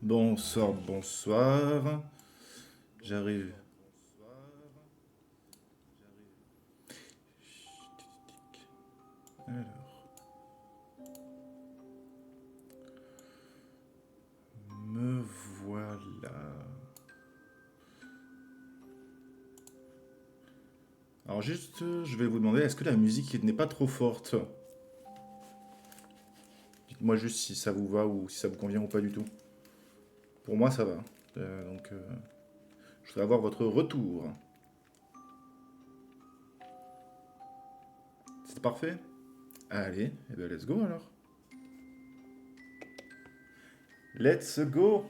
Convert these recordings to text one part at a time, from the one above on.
Bonsoir, bonsoir. J'arrive. Alors, me voilà. Alors juste, je vais vous demander, est-ce que la musique n'est pas trop forte? Dites-moi juste si ça vous va ou si ça vous convient ou pas du tout. Pour moi, ça va. Donc, je voudrais avoir votre retour. C'est parfait? Allez, eh ben let's go alors. Let's go!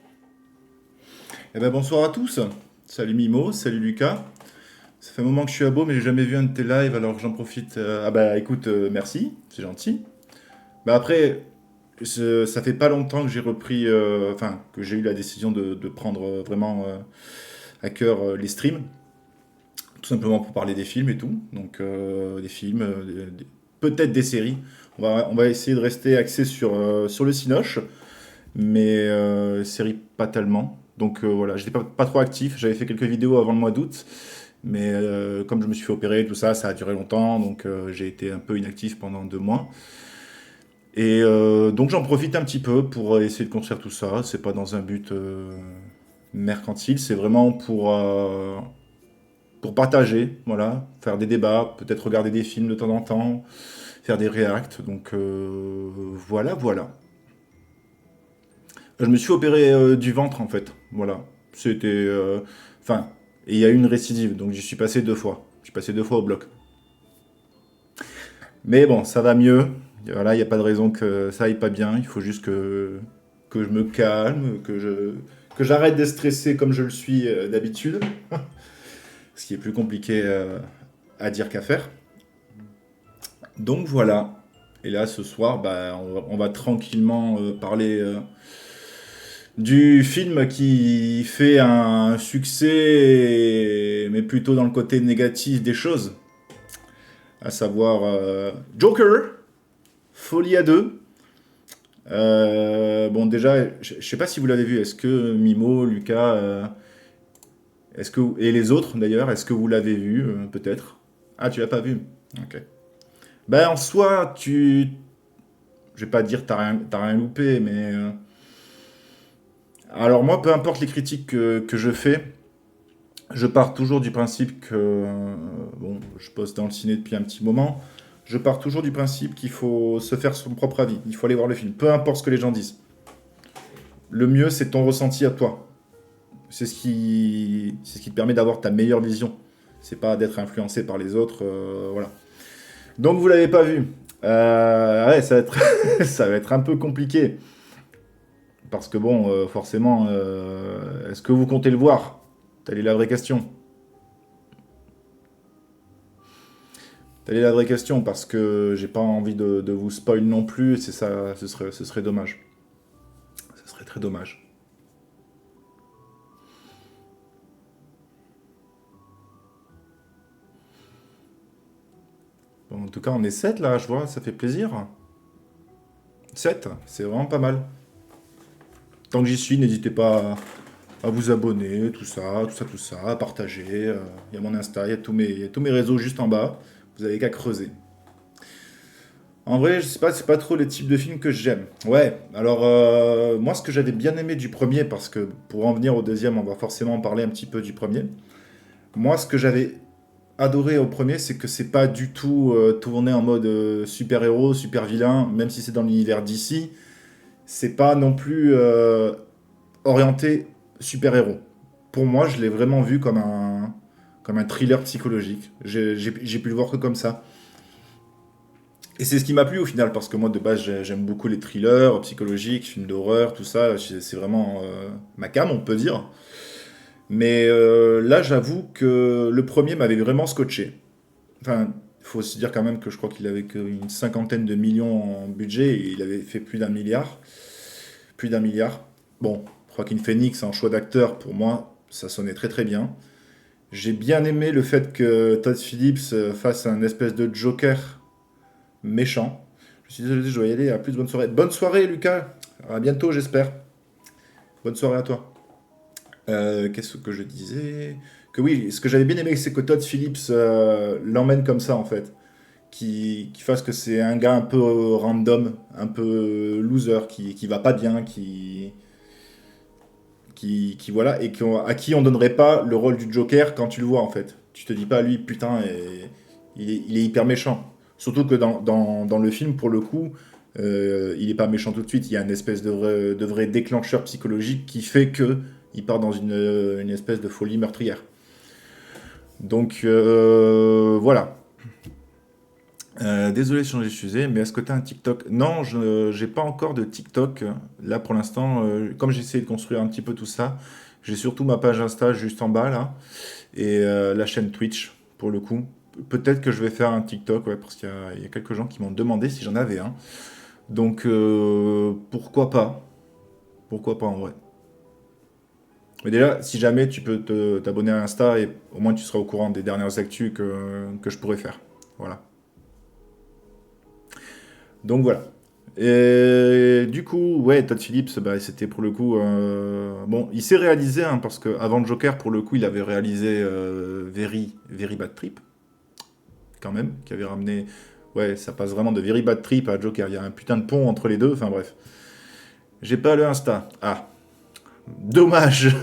Eh ben bonsoir à tous. Salut Mimo, salut Lucas. Ça fait un moment que je suis à Beau, mais j'ai jamais vu un de tes lives, alors j'en profite. Ah bah écoute, merci, c'est gentil. Bah après, ça fait pas longtemps que j'ai repris, enfin, que j'ai eu la décision de prendre vraiment à cœur les streams, tout simplement pour parler des films et tout. Donc, des films, peut-être des séries. On va essayer de rester axé sur le Cinoche, mais séries pas tellement. Donc voilà, j'étais pas trop actif. J'avais fait quelques vidéos avant le mois d'août, mais comme je me suis fait opérer, tout ça, ça a duré longtemps, donc j'ai été un peu inactif pendant 2 mois. Et donc j'en profite un petit peu pour essayer de construire tout ça. C'est pas dans un but mercantile, c'est vraiment pour partager, voilà, faire des débats, peut-être regarder des films de temps en temps, faire des reacts. Donc voilà, voilà. Je me suis opéré du ventre en fait, voilà. C'était, enfin, et il y a eu une récidive, donc j'y suis passé 2 fois. Je suis passé 2 fois au bloc. Mais bon, ça va mieux. Voilà, il n'y a pas de raison que ça aille pas bien. Il faut juste que je me calme, que j'arrête de stresser comme je le suis d'habitude. Ce qui est plus compliqué à dire qu'à faire. Donc voilà. Et là, ce soir, bah, on va tranquillement parler du film qui fait un succès, mais plutôt dans le côté négatif des choses. À savoir Joker, Folie à deux. Bon, déjà, je sais pas si vous l'avez vu. Est-ce que Mimo, Lucas, et les autres d'ailleurs, est-ce que vous l'avez vu peut-être? Ah, tu l'as pas vu. Ok. Ben en soi, je vais pas dire t'as rien loupé, mais alors moi, peu importe les critiques que je fais, je pars toujours du principe que bon, je bosse dans le ciné depuis un petit moment. Je pars toujours du principe qu'il faut se faire son propre avis. Il faut aller voir le film, peu importe ce que les gens disent. Le mieux, c'est ton ressenti à toi. C'est ce qui te permet d'avoir ta meilleure vision. C'est pas d'être influencé par les autres, voilà. Donc vous l'avez pas vu. Ouais, ça va être, ça va être un peu compliqué. Parce que bon, forcément, est-ce que vous comptez le voir? Telle est la vraie question. Telle est la vraie question, parce que j'ai pas envie de vous spoil non plus, et c'est ça, ce serait dommage. Ce serait très dommage. Bon, en tout cas, on est 7 là, je vois, ça fait plaisir. 7, c'est vraiment pas mal. Tant que j'y suis, n'hésitez pas à vous abonner, tout ça, tout ça, tout ça, à partager. Il y a mon Insta, il y a tous mes réseaux juste en bas. Vous avez qu'à creuser. En vrai, je sais pas, c'est pas trop les types de films que j'aime. Ouais, alors moi ce que j'avais bien aimé du premier, parce que pour en venir au deuxième, on va forcément parler un petit peu du premier. Moi ce que j'avais adoré au premier, c'est que c'est pas du tout tourné en mode super-héros, super-vilain, même si c'est dans l'univers d'ici. C'est pas non plus orienté super-héros. Pour moi, je l'ai vraiment vu comme un thriller psychologique. J'ai pu le voir que comme ça. Et c'est ce qui m'a plu au final, parce que moi de base j'aime beaucoup les thrillers psychologiques, films d'horreur, tout ça. C'est vraiment ma came, on peut dire. Mais là, j'avoue que le premier m'avait vraiment scotché. Enfin, il faut se dire quand même que je crois qu'il avait qu'une cinquantaine de millions en budget et il avait fait plus d'un milliard. Plus d'un milliard. Bon, Joaquin Phoenix en choix d'acteur, pour moi, ça sonnait très très bien. J'ai bien aimé le fait que Todd Phillips fasse un espèce de Joker méchant. Je suis désolé, je dois y aller. À plus, bonne soirée. Bonne soirée, Lucas. À bientôt, j'espère. Bonne soirée à toi. Qu'est-ce que je disais? Que oui, ce que j'avais bien aimé, c'est que Todd Phillips l'emmène comme ça, en fait. Qui fasse que c'est un gars un peu random, un peu loser, qui va pas bien, voilà, et à qui on donnerait pas le rôle du Joker quand tu le vois, en fait. Tu te dis pas, lui, putain, il est hyper méchant. Surtout que dans le film, pour le coup, il est pas méchant tout de suite. Il y a une espèce de vrai déclencheur psychologique qui fait que il part dans une espèce de folie meurtrière. Donc, voilà. Désolé de changer de sujet, mais est-ce que tu as un TikTok? Non, je j'ai pas encore de TikTok. Là, pour l'instant, comme j'essaie de construire un petit peu tout ça, j'ai surtout ma page Insta juste en bas, là, et la chaîne Twitch, pour le coup. Peut-être que je vais faire un TikTok, ouais, parce qu'il y a quelques gens qui m'ont demandé si j'en avais un. Donc, pourquoi pas? Pourquoi pas en vrai? Mais déjà, si jamais tu peux t'abonner à Insta, et au moins tu seras au courant des dernières actus que je pourrais faire. Voilà. Donc voilà. Et du coup, ouais, Todd Phillips, bah, c'était pour le coup. Bon, il s'est réalisé, hein, parce que avant Joker, pour le coup, il avait réalisé Very Bad Trip, quand même, qui avait ramené. Ouais, ça passe vraiment de Very Bad Trip à Joker. Il y a un putain de pont entre les deux, enfin bref. J'ai pas le Insta. Ah, dommage.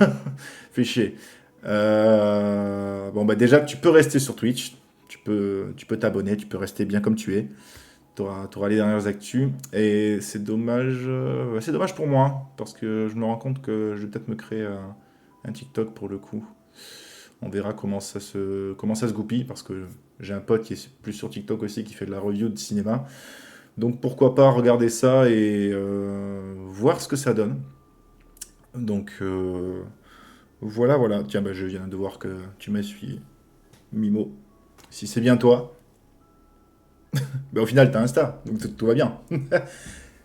Fait chier. Bon, bah déjà, tu peux rester sur Twitch. Tu peux t'abonner, tu peux rester bien comme tu es. T'auras les dernières actus. Et c'est dommage pour moi, parce que je me rends compte que je vais peut-être me créer un TikTok pour le coup. On verra comment ça se goupille, parce que j'ai un pote qui est plus sur TikTok aussi, qui fait de la review de cinéma. Donc pourquoi pas regarder ça et voir ce que ça donne. Donc voilà, voilà. Tiens, bah, je viens de voir que tu m'as suivi, Mimo. Si c'est bien toi, bah, au final, t'as Insta, donc tout va bien.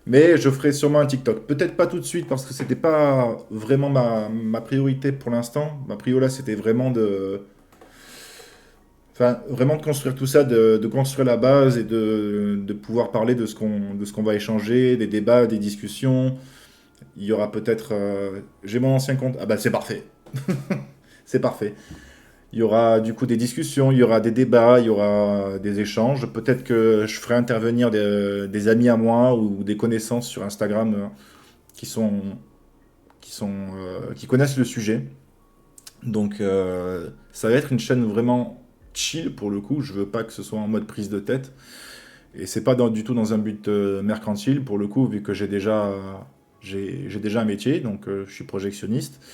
Mais je ferai sûrement un TikTok. Peut-être pas tout de suite parce que c'était pas vraiment ma priorité pour l'instant. Ma prio là, c'était vraiment de construire tout ça, de construire la base et de pouvoir parler de ce qu'on va échanger, des débats, des discussions. Il y aura peut-être. J'ai mon ancien compte. Ah bah c'est parfait. C'est parfait. Il y aura du coup des discussions, il y aura des débats, il y aura des échanges. Peut-être que je ferai intervenir des amis à moi ou des connaissances sur Instagram qui sont, qui connaissent le sujet. Donc ça va être une chaîne vraiment chill pour le coup. Je veux pas que ce soit en mode prise de tête. Et c'est pas du tout dans un but mercantile pour le coup, vu que j'ai déjà un métier, donc je suis projectionniste.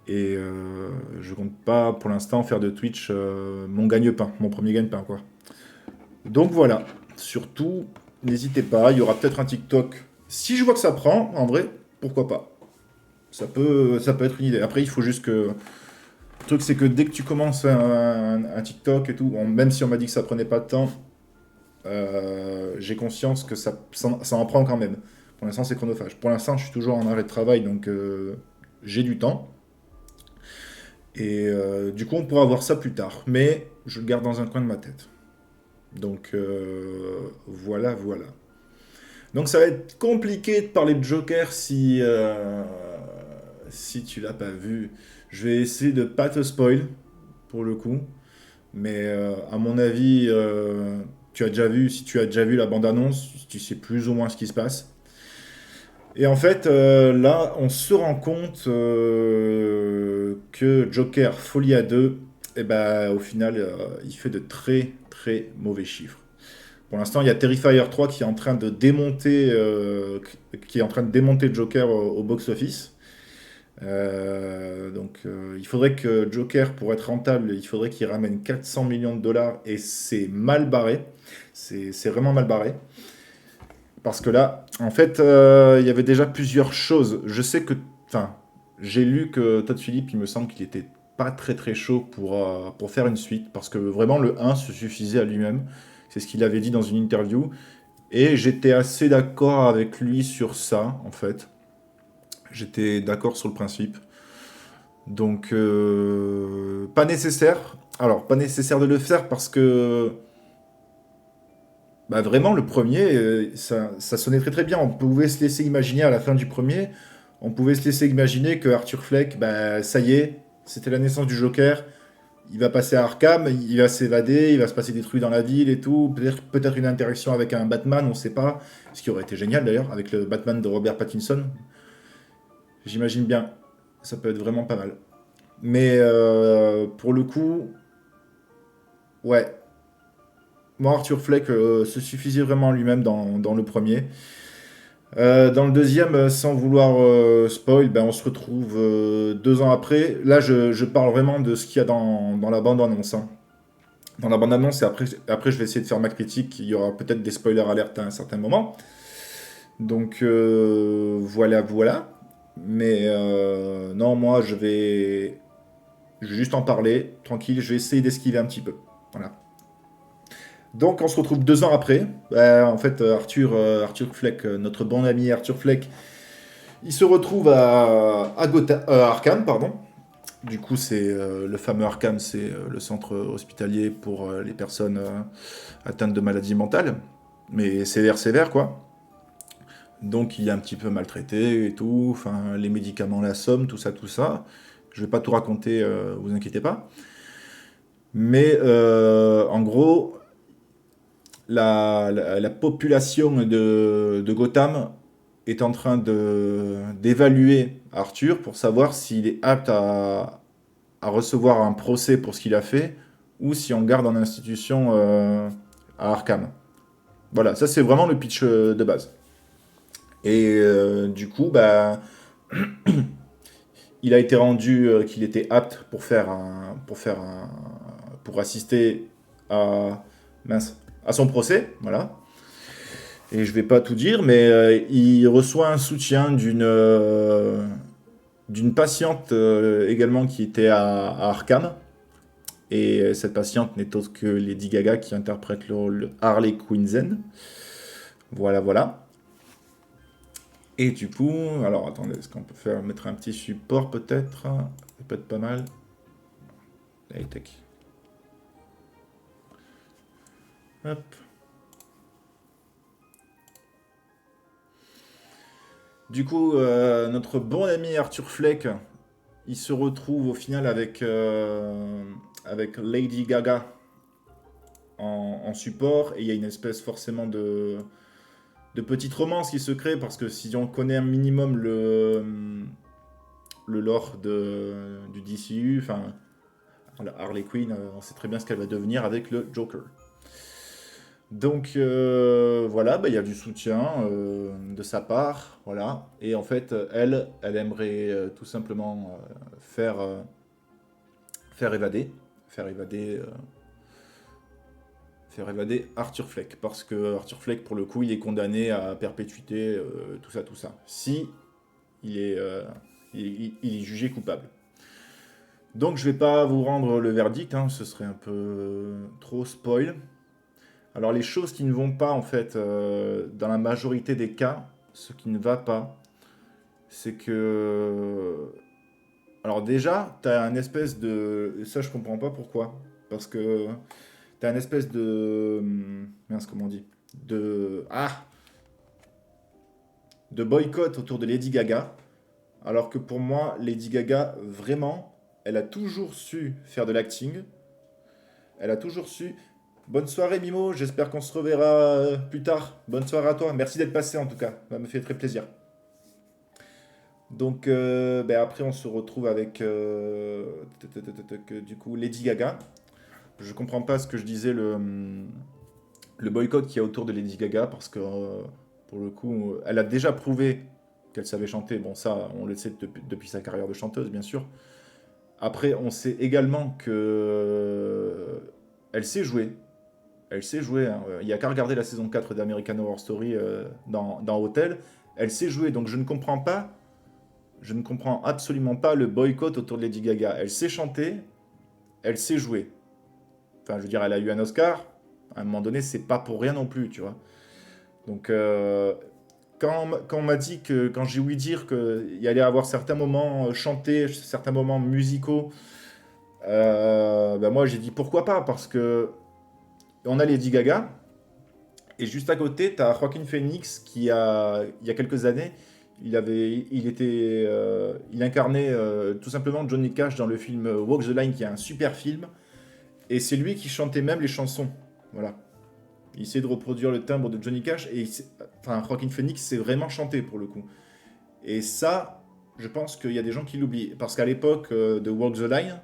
Et je compte pas pour l'instant faire de Twitch mon gagne-pain, mon premier gagne-pain quoi. Donc voilà, surtout n'hésitez pas, il y aura peut-être un TikTok. Si je vois que ça prend, en vrai, pourquoi pas. Ça peut être une idée. Après, il faut juste que. Le truc, c'est que dès que tu commences un TikTok et tout, même si on m'a dit que ça prenait pas de temps, j'ai conscience que ça en prend quand même. Pour l'instant, c'est chronophage. Pour l'instant, je suis toujours en arrêt de travail, donc j'ai du temps. Et du coup, on pourra voir ça plus tard. Mais je le garde dans un coin de ma tête. Donc voilà, voilà. Donc ça va être compliqué de parler de Joker si tu l'as pas vu. Je vais essayer de pas te spoil pour le coup. Mais à mon avis, si tu as déjà vu la bande-annonce, tu sais plus ou moins ce qui se passe. Et en fait, là, on se rend compte que Joker Folie à 2, eh ben, au final, il fait de très très mauvais chiffres. Pour l'instant, il y a Terrifier 3 qui est en train de démonter Joker au box-office. Donc, il faudrait que Joker, pour être rentable, il faudrait qu'il ramène 400 millions de dollars et c'est mal barré. C'est vraiment mal barré. Parce que là, en fait, il y avait déjà plusieurs choses. Je sais que, enfin, j'ai lu que Todd Phillips, il me semble qu'il était pas très très chaud pour faire une suite, parce que vraiment le un se suffisait à lui-même. C'est ce qu'il avait dit dans une interview. Et j'étais assez d'accord avec lui sur ça, en fait. J'étais d'accord sur le principe. Donc, pas nécessaire. Alors, pas nécessaire de le faire parce que bah vraiment, le premier, ça sonnait très très bien. On pouvait se laisser imaginer à la fin du premier. On pouvait se laisser imaginer que Arthur Fleck, bah, ça y est, c'était la naissance du Joker. Il va passer à Arkham, il va s'évader, il va se passer des trucs dans la ville et tout. Peut-être une interaction avec un Batman, on sait pas. Ce qui aurait été génial d'ailleurs, avec le Batman de Robert Pattinson. J'imagine bien. Ça peut être vraiment pas mal. Mais pour le coup, ouais. Moi, Arthur Fleck se suffisait vraiment lui-même dans le premier. Dans le deuxième, sans vouloir spoil, ben, on se retrouve 2 ans après. Là, je parle vraiment de ce qu'il y a dans la bande-annonce, hein. Dans la bande-annonce, et après, je vais essayer de faire ma critique. Il y aura peut-être des spoilers alertes à un certain moment. Donc, voilà, voilà. Mais non, moi, je vais juste en parler, tranquille. Je vais essayer d'esquiver un petit peu. Voilà. Donc, on se retrouve 2 ans après. En fait, Arthur Fleck, notre bon ami Arthur Fleck, il se retrouve à Arkham, pardon. Du coup, c'est le fameux Arkham, c'est le centre hospitalier pour les personnes atteintes de maladies mentales, mais sévère, sévère, quoi. Donc, il est un petit peu maltraité et tout. Enfin, les médicaments l'assomment, tout ça, tout ça. Je vais pas tout raconter, vous inquiétez pas. Mais en gros, la population de Gotham est en train d'évaluer Arthur pour savoir s'il est apte à recevoir un procès pour ce qu'il a fait ou si on garde en institution à Arkham. Voilà, ça c'est vraiment le pitch de base. Et du coup, bah, il a été rendu qu'il était apte pour assister à, mince, à son procès, voilà. Et je vais pas tout dire, mais il reçoit un soutien d'une patiente également qui était à Arkham. Et cette patiente n'est autre que Lady Gaga qui interprète le rôle de Harley Quinzel. Voilà, voilà. Et du coup, alors attendez, est-ce qu'on peut mettre un petit support peut-être? Ça peut être pas mal. High tech. Hop. Du coup, notre bon ami Arthur Fleck, il se retrouve au final avec Lady Gaga en support, et il y a une espèce forcément de petite romance qui se crée, parce que si on connaît un minimum le lore du DCU, enfin, Harley Quinn, on sait très bien ce qu'elle va devenir avec le Joker. Donc voilà, bah, il y a du soutien de sa part, voilà. Et en fait, elle aimerait tout simplement faire évader, faire évader, faire évader Arthur Fleck, parce que Arthur Fleck, pour le coup, il est condamné à perpétuité, tout ça, tout ça. Si il est, il est jugé coupable. Donc je vais pas vous rendre le verdict, hein, ce serait un peu trop spoil. Alors les choses qui ne vont pas en fait, dans la majorité des cas, ce qui ne va pas, c'est que... Alors déjà, tu as un espèce de... Ça je comprends pas pourquoi. Parce que tu as un espèce de... Mince, comment on dit? De... Ah! De boycott autour de Lady Gaga. Alors que pour moi, Lady Gaga, vraiment, elle a toujours su faire de l'acting. Elle a toujours su. Bonne soirée Mimo, j'espère qu'on se reverra plus tard. Bonne soirée à toi, merci d'être passé en tout cas, ça me fait très plaisir. Donc ben après on se retrouve avec du coup Lady Gaga. Je comprends pas ce que je disais, le boycott qu'il y a autour de Lady Gaga, parce que pour le coup elle a déjà prouvé qu'elle savait chanter. Bon ça on le sait depuis sa carrière de chanteuse bien sûr. Après on sait également que elle sait jouer. Elle sait jouer, hein. Il n'y a qu'à regarder la saison 4 d'American Horror Story dans Hotel. Elle sait jouer, donc je ne comprends absolument pas le boycott autour de Lady Gaga. Elle sait chanter, elle sait jouer. Enfin, je veux dire, elle a eu un Oscar. À un moment donné, c'est pas pour rien non plus, tu vois. Donc, quand on m'a dit que, quand j'ai ouï dire qu'il y allait avoir certains moments chantés, certains moments musicaux, ben moi j'ai dit pourquoi pas, parce que on a Lady Gaga, et juste à côté, tu as Joaquin Phoenix qui il y a quelques années, Il incarnait tout simplement Johnny Cash dans le film Walk the Line, qui est un super film. Et c'est lui qui chantait même les chansons. Voilà. Il essayait de reproduire le timbre de Johnny Cash. Enfin, Joaquin Phoenix, c'est vraiment chanté pour le coup. Et ça, je pense qu'il y a des gens qui l'oublient. Parce qu'à l'époque de Walk the Line,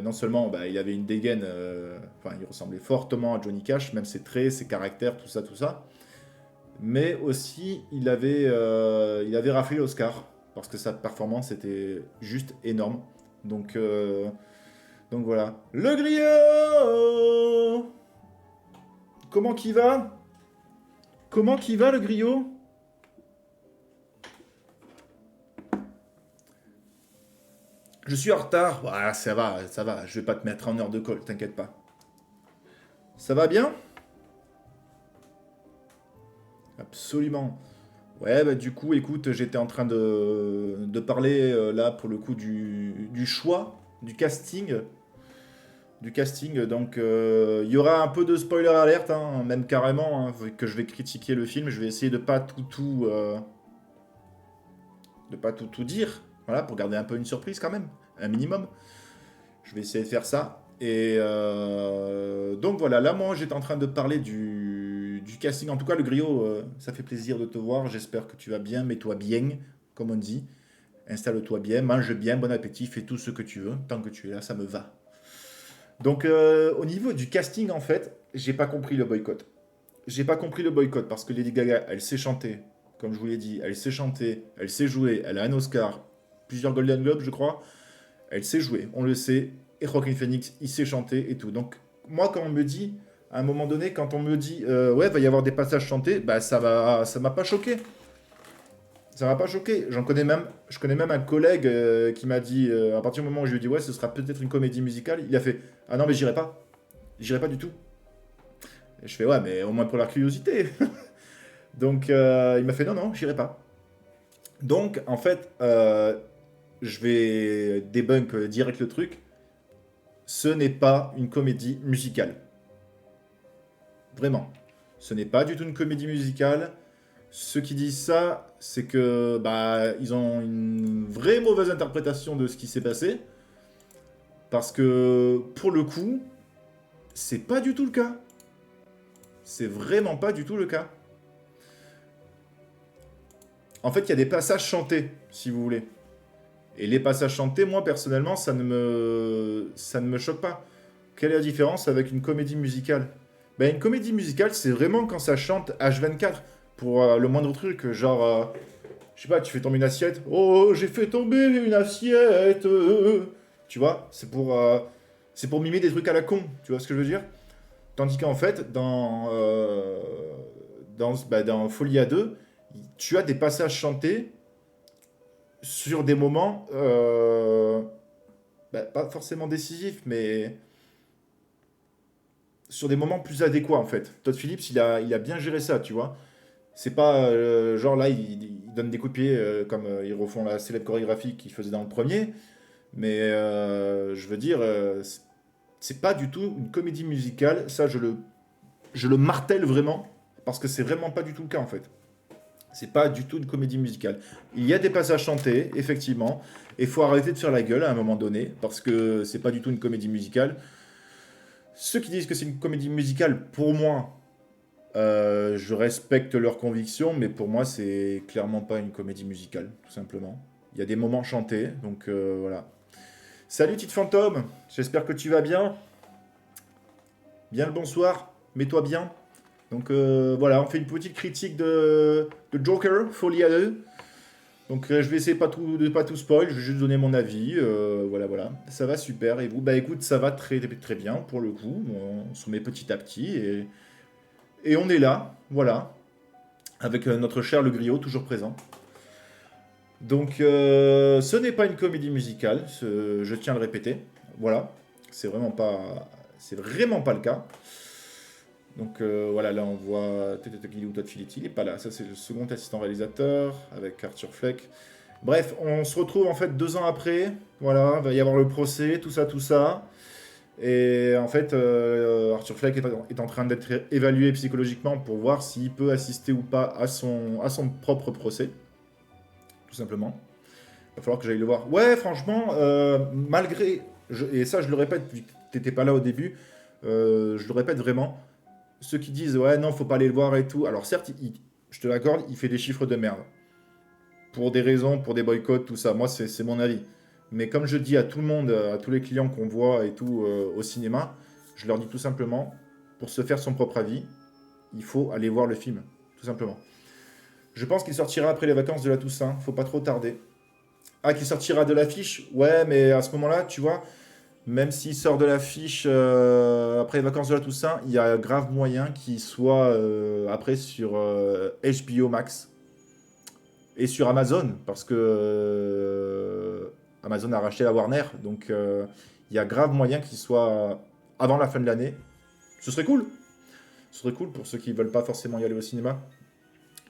non seulement bah, il avait une dégaine, enfin, il ressemblait fortement à Johnny Cash, même ses traits, ses caractères, tout ça, tout ça. Mais aussi, il avait raflé l'Oscar. Parce que sa performance était juste énorme. Donc, euh, donc voilà. Le griot! Comment qu'il va? Comment qu'il va le griot? Je suis en retard. Ah, ça va, ça va. Je vais pas te mettre en heure de colle, t'inquiète pas. Ça va bien? Absolument. Ouais, bah du coup, écoute, j'étais en train de parler là pour le coup du choix, du casting. Du casting, donc il y aura un peu de spoiler alerte, hein, même carrément, hein, vu que je vais critiquer le film. Je vais essayer de pas tout dire, voilà, pour garder un peu une surprise quand même, un minimum. Je vais essayer de faire ça. Et donc voilà, là moi j'étais en train de parler du casting. En tout cas, le griot, ça fait plaisir de te voir. J'espère que tu vas bien, mets-toi bien, comme on dit. Installe-toi bien, mange bien, bon appétit, fais tout ce que tu veux. Tant que tu es là, ça me va. Donc au niveau du casting, en fait, j'ai pas compris le boycott. J'ai pas compris le boycott parce que Lady Gaga, elle sait chanter, comme je vous l'ai dit, elle sait chanter, elle sait jouer, elle a un Oscar, plusieurs Golden Globes, je crois. Elle sait jouer, on le sait. Et Joaquin Phoenix, il sait chanter et tout. Donc, moi, quand on me dit, à un moment donné, quand on me dit, ouais, va y avoir des passages chantés, bah, ça m'a pas choqué. Ça m'a pas choqué. Je connais même un collègue qui m'a dit, à partir du moment où je lui ai dit, ouais, ce sera peut-être une comédie musicale, il a fait, ah non, mais j'irai pas. J'irai pas du tout. Et je fais, ouais, mais au moins pour la curiosité. Donc, il m'a fait, non, non, j'irai pas. Donc, en fait, je vais debunk direct le truc. Ce n'est pas une comédie musicale. Vraiment. Ce n'est pas du tout une comédie musicale. Ceux qui disent ça, c'est que bah ils ont une vraie mauvaise interprétation de ce qui s'est passé. Parce que pour le coup, c'est pas du tout le cas. C'est vraiment pas du tout le cas. En fait, il y a des passages chantés, si vous voulez. Et les passages chantés, moi personnellement, ça ne me choque pas. Quelle est la différence avec une comédie musicale? Ben, une comédie musicale, c'est vraiment quand ça chante H24 pour le moindre truc, genre, je sais pas, tu fais tomber une assiette. Oh, j'ai fait tomber une assiette. Tu vois, c'est pour mimer des trucs à la con. Tu vois ce que je veux dire? Tandis qu'en fait, dans Folie à 2, tu as des passages chantés sur des moments, pas forcément décisifs, mais sur des moments plus adéquats en fait. Todd Phillips, il a bien géré ça, tu vois. C'est pas genre là, il donne des coups de pied comme ils refont la célèbre chorégraphie qu'ils faisaient dans le premier, mais je veux dire, c'est pas du tout une comédie musicale. Ça, je le martèle vraiment, parce que c'est vraiment pas du tout le cas en fait. C'est pas du tout une comédie musicale. Il y a des passages chantés, effectivement, et il faut arrêter de faire la gueule à un moment donné, parce que c'est pas du tout une comédie musicale. Ceux qui disent que c'est une comédie musicale, pour moi, je respecte leurs convictions, mais pour moi, c'est clairement pas une comédie musicale, tout simplement. Il y a des moments chantés, donc voilà. Salut, petite fantôme, j'espère que tu vas bien. Bien le bonsoir, mets-toi bien. Donc voilà, on fait une petite critique de Joker, Folie à 2. Donc je vais essayer de pas tout spoil, je vais juste donner mon avis. Voilà, voilà. Ça va super. Et vous? Bah écoute, ça va très, très bien pour le coup. On se met petit à petit et on est là, voilà, avec notre cher Le Griot, toujours présent. Donc ce n'est pas une comédie musicale, je tiens à le répéter. Voilà, c'est vraiment pas le cas. Donc voilà, là on voit Todd Phillips, il n'est pas là. Ça c'est le second assistant réalisateur avec Arthur Fleck. Bref, on se retrouve en fait 2 ans après. Voilà, il va y avoir le procès, tout ça, tout ça. Et en fait, Arthur Fleck est en train d'être évalué psychologiquement pour voir s'il peut assister ou pas à son propre procès, tout simplement. Il va falloir que j'aille le voir. Ouais, franchement, malgré... et ça, je le répète, vu que t'étais pas là au début, je le répète vraiment. Ceux qui disent, ouais, non, faut pas aller le voir et tout. Alors certes, je te l'accorde, il fait des chiffres de merde. Pour des raisons, pour des boycotts, tout ça. Moi, c'est mon avis. Mais comme je dis à tout le monde, à tous les clients qu'on voit et tout au cinéma, je leur dis tout simplement, pour se faire son propre avis, il faut aller voir le film, tout simplement. Je pense qu'il sortira après les vacances de la Toussaint, faut pas trop tarder. Ah, qu'il sortira de l'affiche. Ouais, mais à ce moment-là, tu vois, même s'il sort de l'affiche après les vacances de la Toussaint, il y a grave moyen qu'il soit après sur HBO Max et sur Amazon, parce que Amazon a racheté la Warner, donc il y a grave moyen qu'il soit avant la fin de l'année. Ce serait cool. Ce serait cool pour ceux qui veulent pas forcément y aller au cinéma.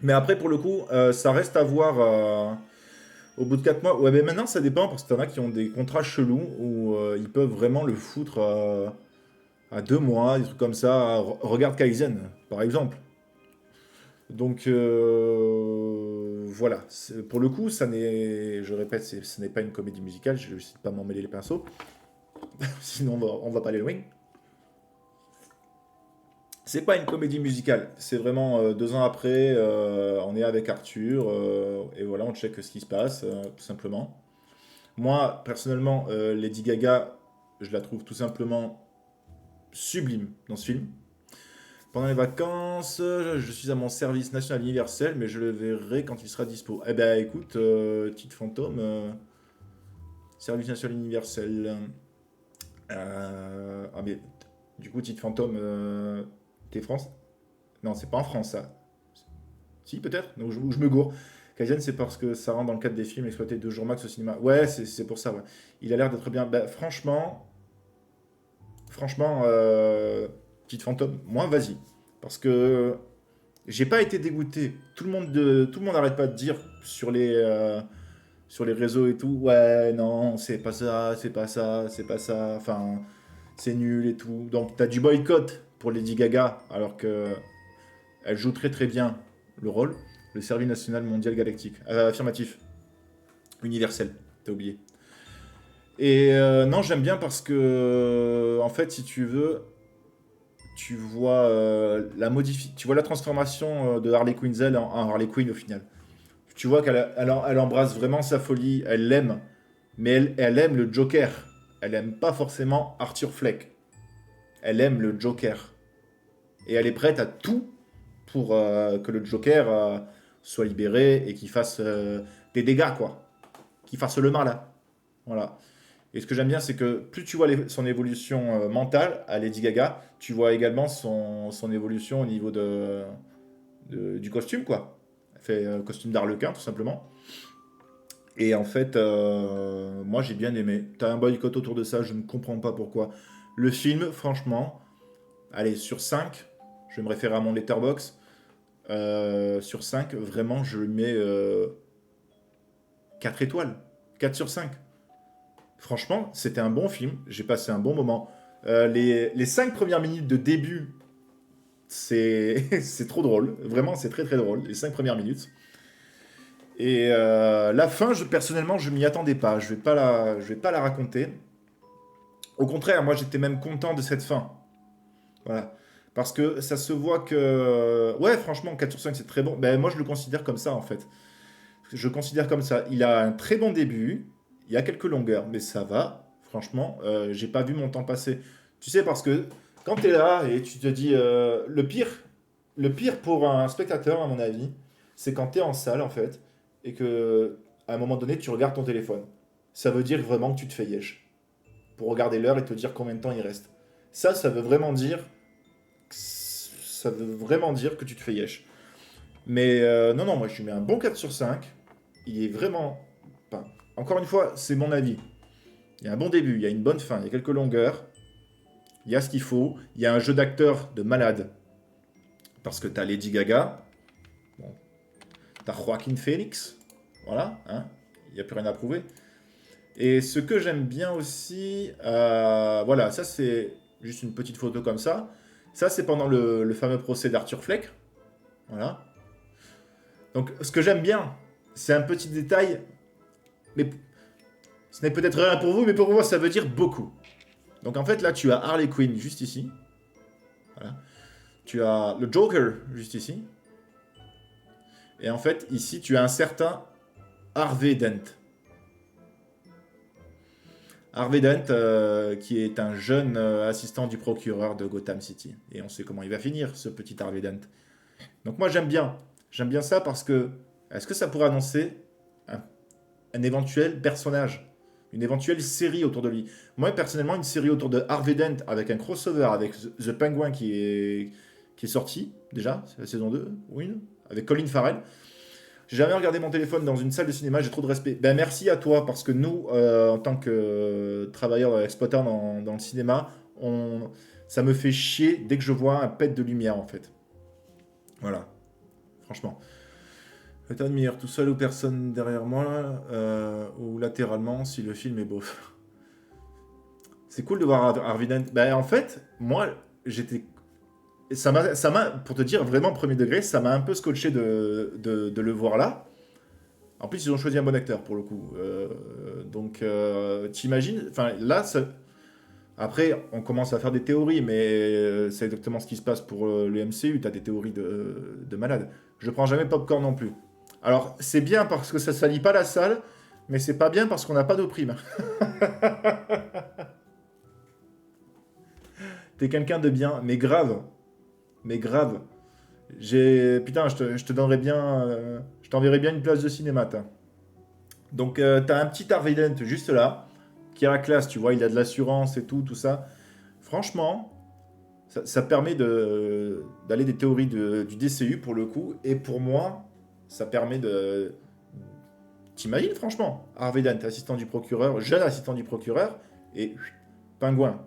Mais après, pour le coup, ça reste à voir au bout de 4 mois. Ouais, mais maintenant, ça dépend, parce que t'en as qui ont des contrats chelous où ils peuvent vraiment le foutre à 2 mois, des trucs comme ça. Regarde Kaizen, par exemple. Donc, voilà. Pour le coup, ça n'est, je répète, ce n'est pas une comédie musicale. Je ne vais pas m'en mêler les pinceaux. Sinon, on va pas aller loin. C'est pas une comédie musicale. C'est vraiment 2 ans après, on est avec Arthur, et voilà, on check ce qui se passe, tout simplement. Moi, personnellement, Lady Gaga, je la trouve tout simplement sublime dans ce film. Pendant les vacances, je suis à mon service national universel, mais je le verrai quand il sera dispo. Eh ben, écoute, Tite Fantôme, service national universel. Ah, mais du coup, Tite Fantôme, t'es France? Non, c'est pas en France, ça. Si, peut-être? Donc, je me gourre. Kaizen, c'est parce que ça rentre dans le cadre des films exploités de jour max au cinéma. Ouais, c'est pour ça, ouais. Il a l'air d'être bien. Bah, franchement, Petite Fantôme, moi, vas-y. Parce que j'ai pas été dégoûté. Tout le monde n'arrête pas de dire sur les réseaux et tout, ouais, non, c'est pas ça, c'est pas ça, c'est pas ça. Enfin, c'est nul et tout. Donc, t'as du boycott pour Lady Gaga, alors que elle joue très très bien le rôle. Le service national mondial galactique. Affirmatif. Universel. T'as oublié. Et non, j'aime bien parce que, en fait, si tu veux, tu vois la transformation de Harley Quinzel en Harley Quinn au final. Tu vois elle embrasse vraiment sa folie, elle l'aime, mais elle aime le Joker. Elle aime pas forcément Arthur Fleck. Elle aime le Joker. Et elle est prête à tout pour que le Joker soit libéré et qu'il fasse des dégâts, quoi. Qu'il fasse le mal, là. Voilà. Et ce que j'aime bien, c'est que plus tu vois son évolution mentale à Lady Gaga, tu vois également son évolution au niveau du costume, quoi. Elle fait costume d'Arlequin, tout simplement. Et en fait, moi j'ai bien aimé. T'as un boycott autour de ça, je ne comprends pas pourquoi. Le film, franchement, allez, sur 5, je vais me référer à mon letterbox. Sur 5, vraiment, je lui mets 4 étoiles. 4/5. Franchement, c'était un bon film. J'ai passé un bon moment. Les 5 premières minutes de début, c'est trop drôle. Vraiment, c'est très très drôle. Les 5 premières minutes. Et la fin, personnellement, je m'y attendais pas. Je vais pas la raconter. Au contraire, moi, j'étais même content de cette fin. Voilà. Parce que ça se voit que... Ouais, franchement, 4/5, c'est très bon. Ben, moi, je le considère comme ça, en fait. Je le considère comme ça. Il a un très bon début. Il y a quelques longueurs, mais ça va. Franchement, j'ai pas vu mon temps passer. Tu sais, parce que quand tu es là et tu te dis... le pire pour un spectateur, à mon avis, c'est quand tu es en salle, en fait, et que à un moment donné, tu regardes ton téléphone. Ça veut dire vraiment que tu te fais yesh. Pour regarder l'heure et te dire combien de temps il reste. Ça veut vraiment dire... Ça veut vraiment dire que tu te fais yesh. Mais non, non, moi je lui mets un bon 4/5. Il est vraiment... Enfin, encore une fois, c'est mon avis. Il y a un bon début, il y a une bonne fin, il y a quelques longueurs. Il y a ce qu'il faut. Il y a un jeu d'acteur de malade. Parce que t'as Lady Gaga. Bon, t'as Joaquin Phoenix. Voilà, hein. Il n'y a plus rien à prouver. Et ce que j'aime bien aussi, voilà, ça c'est juste une petite photo comme ça. Ça c'est pendant le fameux procès d'Arthur Fleck. Voilà. Donc ce que j'aime bien, c'est un petit détail, mais ce n'est peut-être rien pour vous, mais pour moi ça veut dire beaucoup. Donc en fait là tu as Harley Quinn juste ici. Voilà. Tu as le Joker juste ici. Et en fait ici tu as un certain Harvey Dent. Harvey Dent, qui est un jeune assistant du procureur de Gotham City. Et on sait comment il va finir, ce petit Harvey Dent. Donc moi j'aime bien. J'aime bien ça parce que est-ce que ça pourrait annoncer un, un éventuel personnage, une éventuelle série autour de lui? Moi personnellement, une série autour de Harvey Dent avec un crossover avec The Penguin qui est sorti déjà, c'est la saison 2, oui, avec Colin Farrell. J'ai jamais regardé mon téléphone dans une salle de cinéma, j'ai trop de respect. Ben merci à toi, parce que nous, en tant que travailleurs exploitants dans le cinéma, ça me fait chier dès que je vois un pet de lumière, en fait. Voilà, franchement. Je t'admire, tout seul ou personne derrière moi, ou latéralement, si le film est beau. C'est cool de voir Harvey Dent. Ben en fait, moi, j'étais... pour te dire vraiment premier degré, ça m'a un peu scotché de le voir là. En plus, ils ont choisi un bon acteur pour le coup. Donc, t'imagines, enfin là, après, on commence à faire des théories, mais c'est exactement ce qui se passe pour le MCU. T'as des théories de malade. Je prends jamais popcorn non plus. Alors, c'est bien parce que ça salit pas la salle, mais c'est pas bien parce qu'on n'a pas de prime. T'es quelqu'un de bien, mais grave. Mais grave. Putain, je te donnerais bien. Je t'enverrais bien une place de cinéma, t'as. Donc, t'as un petit Harvey Dent juste là, qui a la classe, tu vois, il a de l'assurance et tout ça. Franchement, ça permet d'aller des théories du DCU pour le coup, et pour moi, ça permet de. T'imagines, franchement, Harvey Dent, assistant du procureur, jeune assistant du procureur, et pingouin.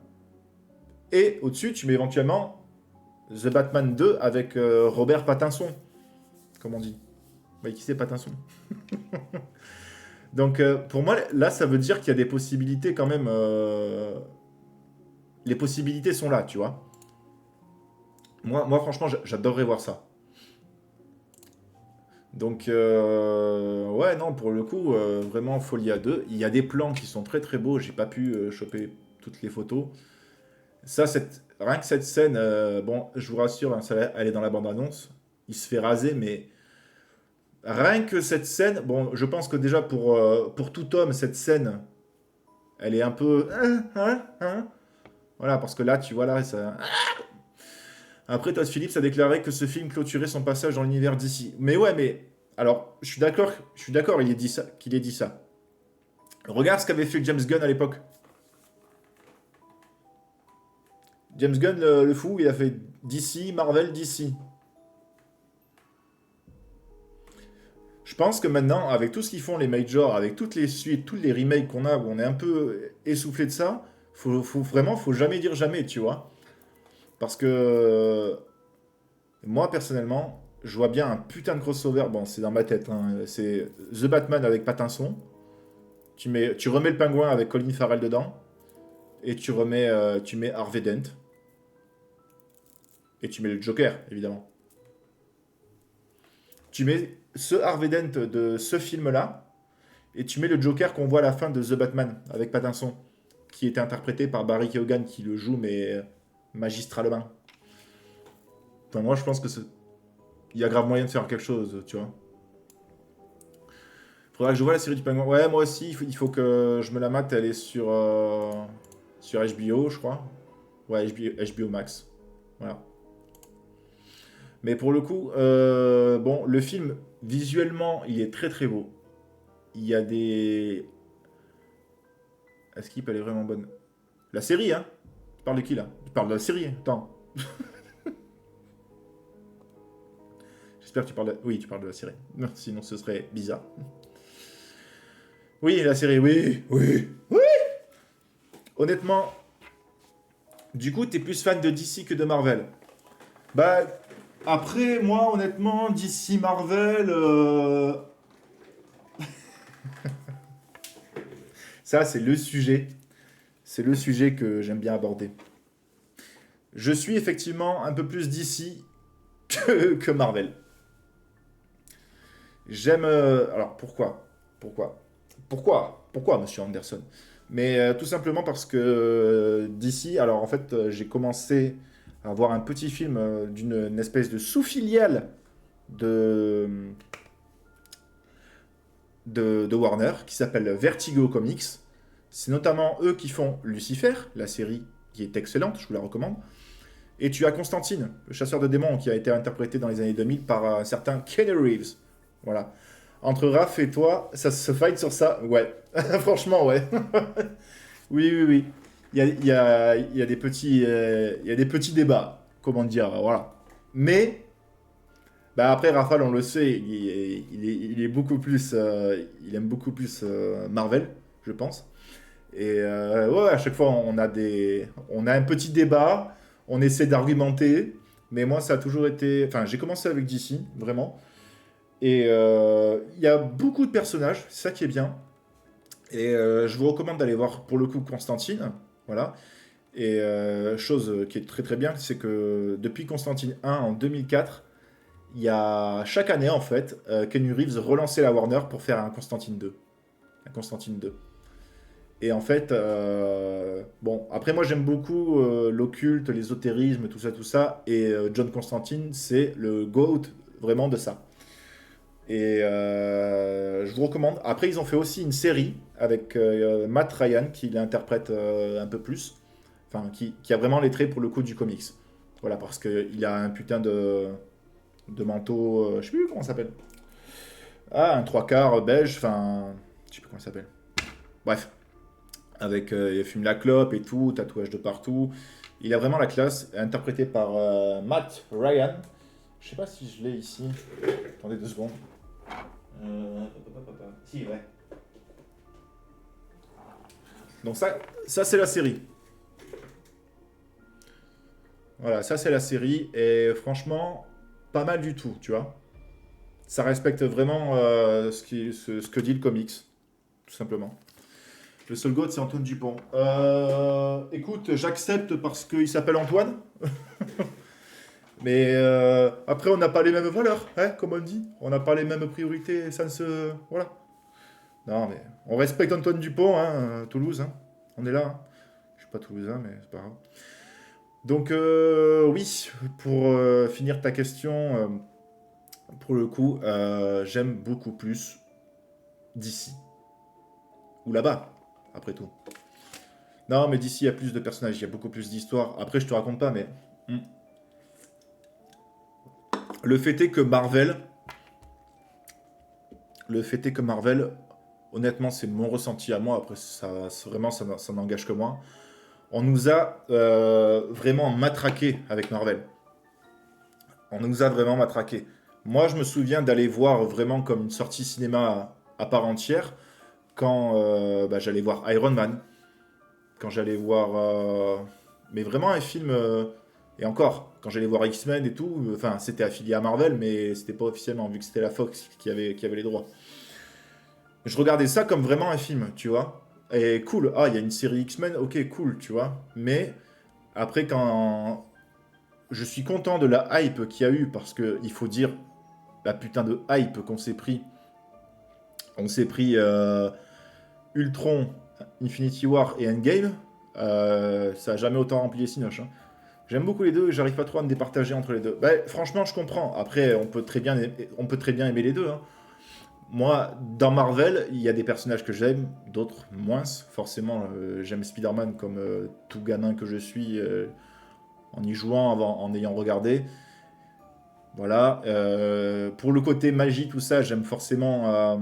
Et au-dessus, tu mets éventuellement The Batman 2 avec Robert Pattinson, comme on dit. Bah, qui c'est Pattinson? Donc pour moi, là, ça veut dire qu'il y a des possibilités quand même. Les possibilités sont là, tu vois. Moi franchement, j'adorerais voir ça. Donc, ouais, non, pour le coup, vraiment Folie à 2. Il y a des plans qui sont très très beaux. J'ai pas pu choper toutes les photos. Ça, rien que cette scène, bon, je vous rassure, hein, elle est dans la bande-annonce. Il se fait raser, mais rien que cette scène, bon, je pense que déjà pour tout homme, cette scène, elle est un peu. Hein. Voilà, parce que là, tu vois, là, ça. Après, Todd Phillips a déclaré que ce film clôturait son passage dans l'univers d'ici. Mais ouais, mais. Alors, je suis d'accord, qu'il ait dit ça. Regarde ce qu'avait fait James Gunn à l'époque. James Gunn, le fou, il a fait DC, Marvel, DC. Je pense que maintenant, avec tout ce qu'ils font, les majors, avec toutes les suites, tous les remakes qu'on a, où on est un peu essoufflé de ça, vraiment, faut jamais dire jamais, tu vois. Parce que moi, personnellement, je vois bien un putain de crossover. Bon, c'est dans ma tête, hein. C'est The Batman avec Pattinson. Tu remets le pingouin avec Colin Farrell dedans. Et tu mets Harvey Dent. Et tu mets le Joker, évidemment. Tu mets ce Harvey Dent de ce film-là. Et tu mets le Joker qu'on voit à la fin de The Batman avec Pattinson. Qui était interprété par Barry Keoghan, qui le joue, mais magistralement. Enfin, moi, je pense que il y a grave moyen de faire quelque chose, tu vois. Faudra que je vois la série du pingouin. Ouais, moi aussi, il faut que je me la mate. Elle est sur HBO, je crois. Ouais, HBO Max. Voilà. Mais pour le coup, bon, le film, visuellement, il est très très beau. Il y a des. Est-ce qu'il elle est vraiment bonne? La série, hein? Tu parles de qui là? Tu parles de la série? Attends. J'espère que tu parles de. Oui, tu parles de la série. Non, sinon ce serait bizarre. Oui, la série, oui, oui, oui. Honnêtement, du coup, t'es plus fan de DC que de Marvel. Bah, après, moi, honnêtement, DC Marvel, Ça, c'est le sujet. C'est le sujet que j'aime bien aborder. Je suis effectivement un peu plus d'ici que Marvel. J'aime. Alors pourquoi? Pourquoi? Pourquoi, monsieur Anderson? Mais tout simplement parce que d'ici, alors en fait, j'ai commencé à voir un petit film d'une une espèce de sous-filiale de, de Warner qui s'appelle Vertigo Comics. C'est notamment eux qui font Lucifer, la série qui est excellente, je vous la recommande. Et tu as Constantine, le chasseur de démons, qui a été interprété dans les années 2000 par un certain Keanu Reeves. Voilà. Entre Raph et toi, ça se fight sur ça. Ouais. Franchement, ouais. Oui, oui, oui. Il y a des petits, il y a des petits débats, comment dire, voilà. Mais, bah après, Raphaël, on le sait, il est beaucoup plus, il aime beaucoup plus Marvel, je pense. Et ouais, à chaque fois, on a un petit débat, on essaie d'argumenter. Mais moi, ça a toujours été, enfin, j'ai commencé avec DC, vraiment. Et il y a beaucoup de personnages, c'est ça qui est bien. Et je vous recommande d'aller voir pour le coup Constantine. Voilà. Et chose qui est très très bien, c'est que depuis Constantine 1 en 2004, il y a chaque année en fait, Keanu Reeves relançait la Warner pour faire un Constantine 2. Un Constantine 2. Et en fait, bon, après moi j'aime beaucoup l'occulte, l'ésotérisme, tout ça. Et John Constantine, c'est le GOAT vraiment de ça. Et je vous recommande. Après, ils ont fait aussi une série avec Matt Ryan qui l'interprète un peu plus. Enfin, qui a vraiment les traits pour le coup du comics. Voilà, parce qu'il a un putain de manteau. Je sais plus comment ça s'appelle. Ah, un trois quarts beige. Enfin, je sais plus comment ça s'appelle. Bref. Avec, il fume la clope et tout, tatouage de partout. Il a vraiment la classe, interprété par Matt Ryan. Je sais pas si je l'ai ici. Attendez 2 secondes. Si, ouais. Donc ça c'est la série. Voilà, ça c'est la série. Et franchement, pas mal du tout, tu vois. Ça respecte vraiment ce que dit le comics, tout simplement. Le seul goat, c'est Antoine Dupont. Écoute, j'accepte parce qu'il s'appelle Antoine. Mais après, on n'a pas les mêmes valeurs, hein, comme on dit. On n'a pas les mêmes priorités, ça ne se... Voilà. Non, mais on respecte Antoine Dupont, hein, Toulouse. Hein. On est là. Hein. Je suis pas toulousain, mais c'est pas grave. Donc, oui, pour finir ta question, pour le coup, j'aime beaucoup plus d'ici. Ou là-bas, après tout. Non, mais d'ici, il y a plus de personnages, il y a beaucoup plus d'histoires. Après, je te raconte pas, mais... Le fait est que Marvel... Le fait est que Marvel, honnêtement, c'est mon ressenti à moi. Après, vraiment, ça n'engage que moi. On nous a vraiment matraqué avec Marvel. On nous a vraiment matraqué. Moi, je me souviens d'aller voir vraiment comme une sortie cinéma à part entière quand j'allais voir Iron Man, quand j'allais voir... mais vraiment un film... et encore, quand j'allais voir X-Men et tout, enfin, c'était affilié à Marvel, mais c'était pas officiellement, vu que c'était la Fox qui avait les droits. Je regardais ça comme vraiment un film, tu vois. Et cool, ah, il y a une série X-Men, ok, cool, tu vois. Mais après, quand je suis content de la hype qu'il y a eu, parce que il faut dire la putain de hype qu'on s'est pris. On s'est pris Ultron, Infinity War et Endgame. Ça a jamais autant rempli les cinoches. Hein. J'aime beaucoup les deux et j'arrive pas trop à me départager entre les deux. Bah, franchement, je comprends. Après, on peut très bien aimer les deux. Hein. Moi, dans Marvel, il y a des personnages que j'aime, d'autres moins. Forcément, j'aime Spider-Man comme tout gamin que je suis en y jouant, en ayant regardé. Voilà. Pour le côté magie, tout ça, j'aime forcément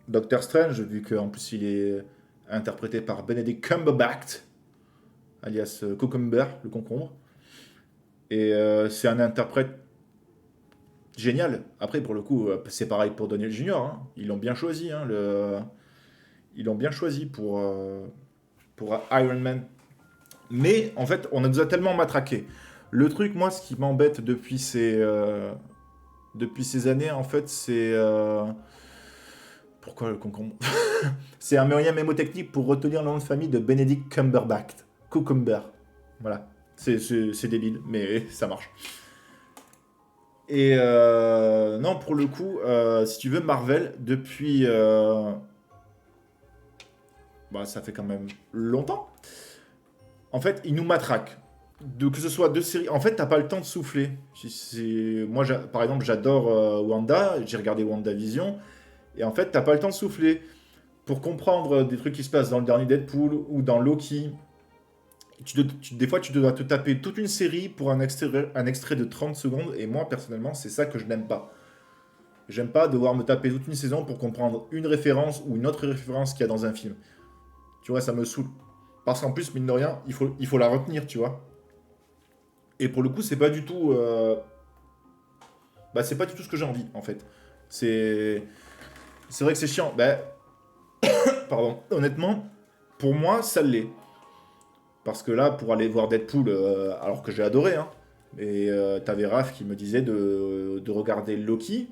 Doctor Strange, vu qu'en plus il est interprété par Benedict Cumberbatch, alias Cucumber, le concombre. Et c'est un interprète génial. Après, pour le coup, c'est pareil pour Daniel Junior. Hein. Ils l'ont bien choisi. Hein, Ils l'ont bien choisi pour Iron Man. Mais en fait, on nous a tellement matraqué. Le truc, moi, ce qui m'embête depuis ces années, en fait, c'est Pourquoi le concombre? C'est un moyen mémotechnique pour retenir le nom de famille de Benedict Cumberbatch. Cucumber. Voilà. C'est débile, mais ça marche. Et non, pour le coup, si tu veux, Marvel, depuis... bah, ça fait quand même longtemps. En fait, ils nous matraquent. Que ce soit deux séries... En fait, t'as pas le temps de souffler. Moi, par exemple, j'adore Wanda. J'ai regardé WandaVision. Et en fait, t'as pas le temps de souffler. Pour comprendre des trucs qui se passent dans le dernier Deadpool ou dans Loki, des fois, tu dois te taper toute une série pour un extrait de 30 secondes. Et moi, personnellement, c'est ça que je n'aime pas. J'aime pas devoir me taper toute une saison pour comprendre une référence ou une autre référence qu'il y a dans un film. Tu vois, ça me saoule. Parce qu'en plus, mine de rien, il faut la retenir, tu vois. Et pour le coup, c'est pas du tout... Bah, c'est pas du tout ce que j'ai envie, en fait. C'est... C'est vrai que c'est chiant. Bah, pardon. Honnêtement, pour moi, ça l'est. Parce que là, pour aller voir Deadpool, alors que j'ai adoré, hein, et t'avais Raph qui me disait de regarder Loki.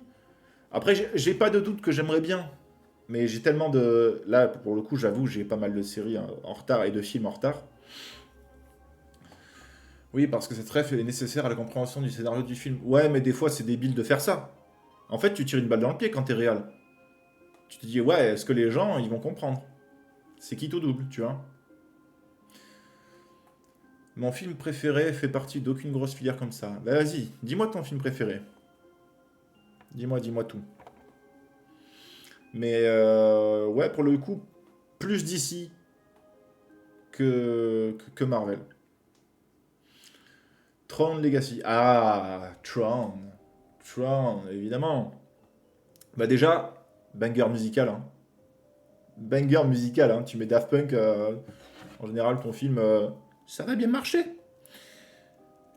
Après, j'ai pas de doute que j'aimerais bien. Mais j'ai tellement de... Là, pour le coup, j'avoue, j'ai pas mal de séries hein, en retard et de films en retard. Oui, parce que cette ref est nécessaire à la compréhension du scénario du film. Ouais, mais des fois, c'est débile de faire ça. En fait, tu tires une balle dans le pied quand t'es réel. Tu te dis, ouais, est-ce que les gens, ils vont comprendre? C'est qui tout double, tu vois. Mon film préféré fait partie d'aucune grosse filière comme ça. Bah vas-y, dis-moi ton film préféré. Dis-moi tout. Mais ouais, pour le coup, plus d'ici que Marvel. Tron Legacy. Ah, Tron. Tron, évidemment. Bah déjà, banger musical. Hein. Banger musical, hein. Tu mets Daft Punk, en général, ton film, ça va bien marcher.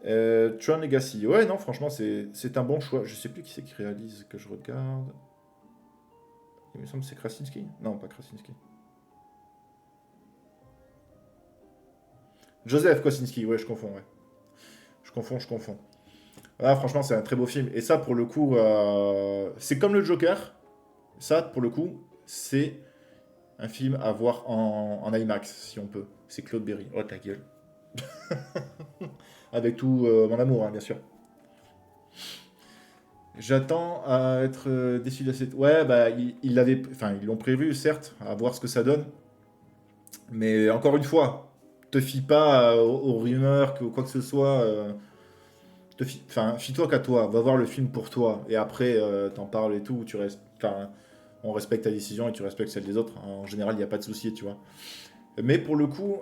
Tron Legacy. Ouais, non, franchement, c'est un bon choix. Je sais plus qui c'est qui réalise, que je regarde. Il me semble que c'est Krasinski. Non, pas Krasinski. Joseph Kosinski, ouais, je confonds, ouais. Je confonds. Ah, franchement, c'est un très beau film. Et ça, pour le coup, c'est comme le Joker. Ça, pour le coup, c'est un film à voir en IMAX, si on peut. C'est Claude Berry. Oh, ta gueule. Avec tout mon amour, hein, bien sûr. J'attends à être déçu de cette... Ouais, bah, enfin, ils l'ont prévu, certes, à voir ce que ça donne. Mais encore une fois, te fie pas aux rumeurs, que quoi que ce soit. Enfin, fie-toi qu'à toi. Va voir le film pour toi. Et après, t'en parles et tout. Enfin, on respecte ta décision et tu respectes celle des autres. En général, il n'y a pas de souci, tu vois. Mais pour le coup,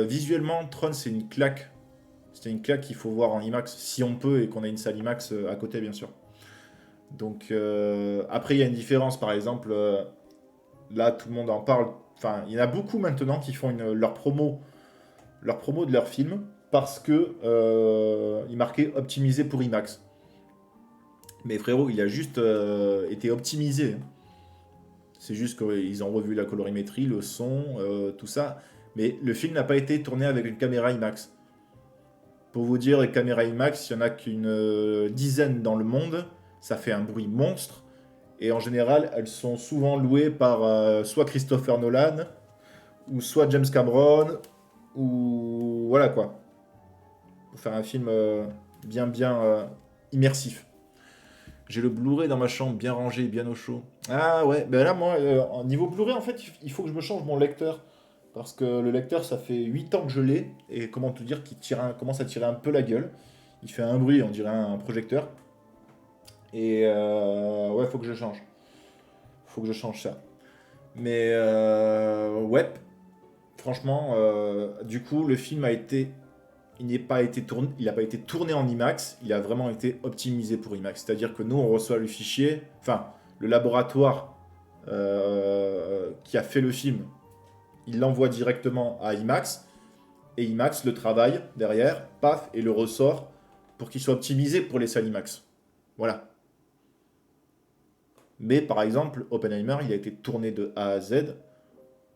visuellement, Tron, c'est une claque. C'est une claque qu'il faut voir en IMAX, si on peut, et qu'on a une salle IMAX à côté, bien sûr. Donc, après, il y a une différence. Par exemple, là, tout le monde en parle. Enfin, il y en a beaucoup maintenant qui font leur promo de leur film parce que il marquait optimisé pour IMAX. Mais frérot, il a juste été optimisé. C'est juste qu'ils ont revu la colorimétrie, le son, tout ça. Mais le film n'a pas été tourné avec une caméra IMAX. Pour vous dire, les caméras IMAX, il y en a qu'une dizaine dans le monde. Ça fait un bruit monstre. Et en général, elles sont souvent louées par soit Christopher Nolan, ou soit James Cameron, ou voilà quoi. Pour faire un film bien immersif. J'ai le Blu-ray dans ma chambre, bien rangé, bien au chaud. Ah ouais, ben là, moi, niveau Blu-ray, en fait, il faut que je me change mon lecteur. Parce que le lecteur, ça fait 8 ans que je l'ai. Et comment te dire qu'il commence à tirer un peu la gueule. Il fait un bruit, on dirait un projecteur. Et ouais, faut que je change. Faut que je change ça. Mais ouais, franchement, du coup, le film a été il n'a pas été tourné en IMAX, il a vraiment été optimisé pour IMAX. C'est-à-dire que nous, on reçoit le fichier, enfin, le laboratoire qui a fait le film, il l'envoie directement à IMAX, et IMAX le travaille derrière, paf, et le ressort pour qu'il soit optimisé pour les salles IMAX. Voilà. Mais par exemple, Oppenheimer, il a été tourné de A à Z.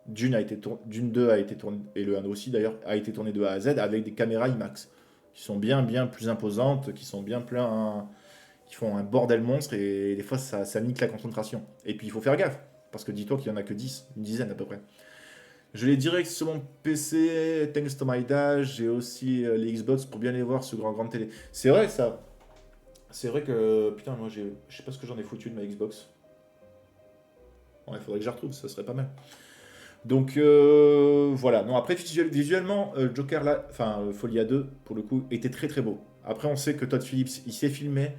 Dune 2 a été tourné, et le 1 aussi d'ailleurs, a été tourné de A à Z avec des caméras IMAX qui sont bien plus imposantes, qui sont bien plein, qui font un bordel monstre et des fois ça nique la concentration. Et puis il faut faire gaffe Parce que dis-toi qu'il y en a que 10, une dizaine à peu près. Je l'ai direct sur mon PC, thanks to my dash. J'ai aussi les Xbox pour bien les voir sur grande télé. C'est vrai ça. C'est vrai que, putain, moi, je sais pas ce que j'en ai foutu de ma Xbox. Ouais, il faudrait que je la retrouve, ça serait pas mal. Donc, voilà. Non, après, visuellement, Joker, là, enfin, Folia 2, pour le coup, était très très beau. Après, on sait que Todd Phillips, il sait filmer.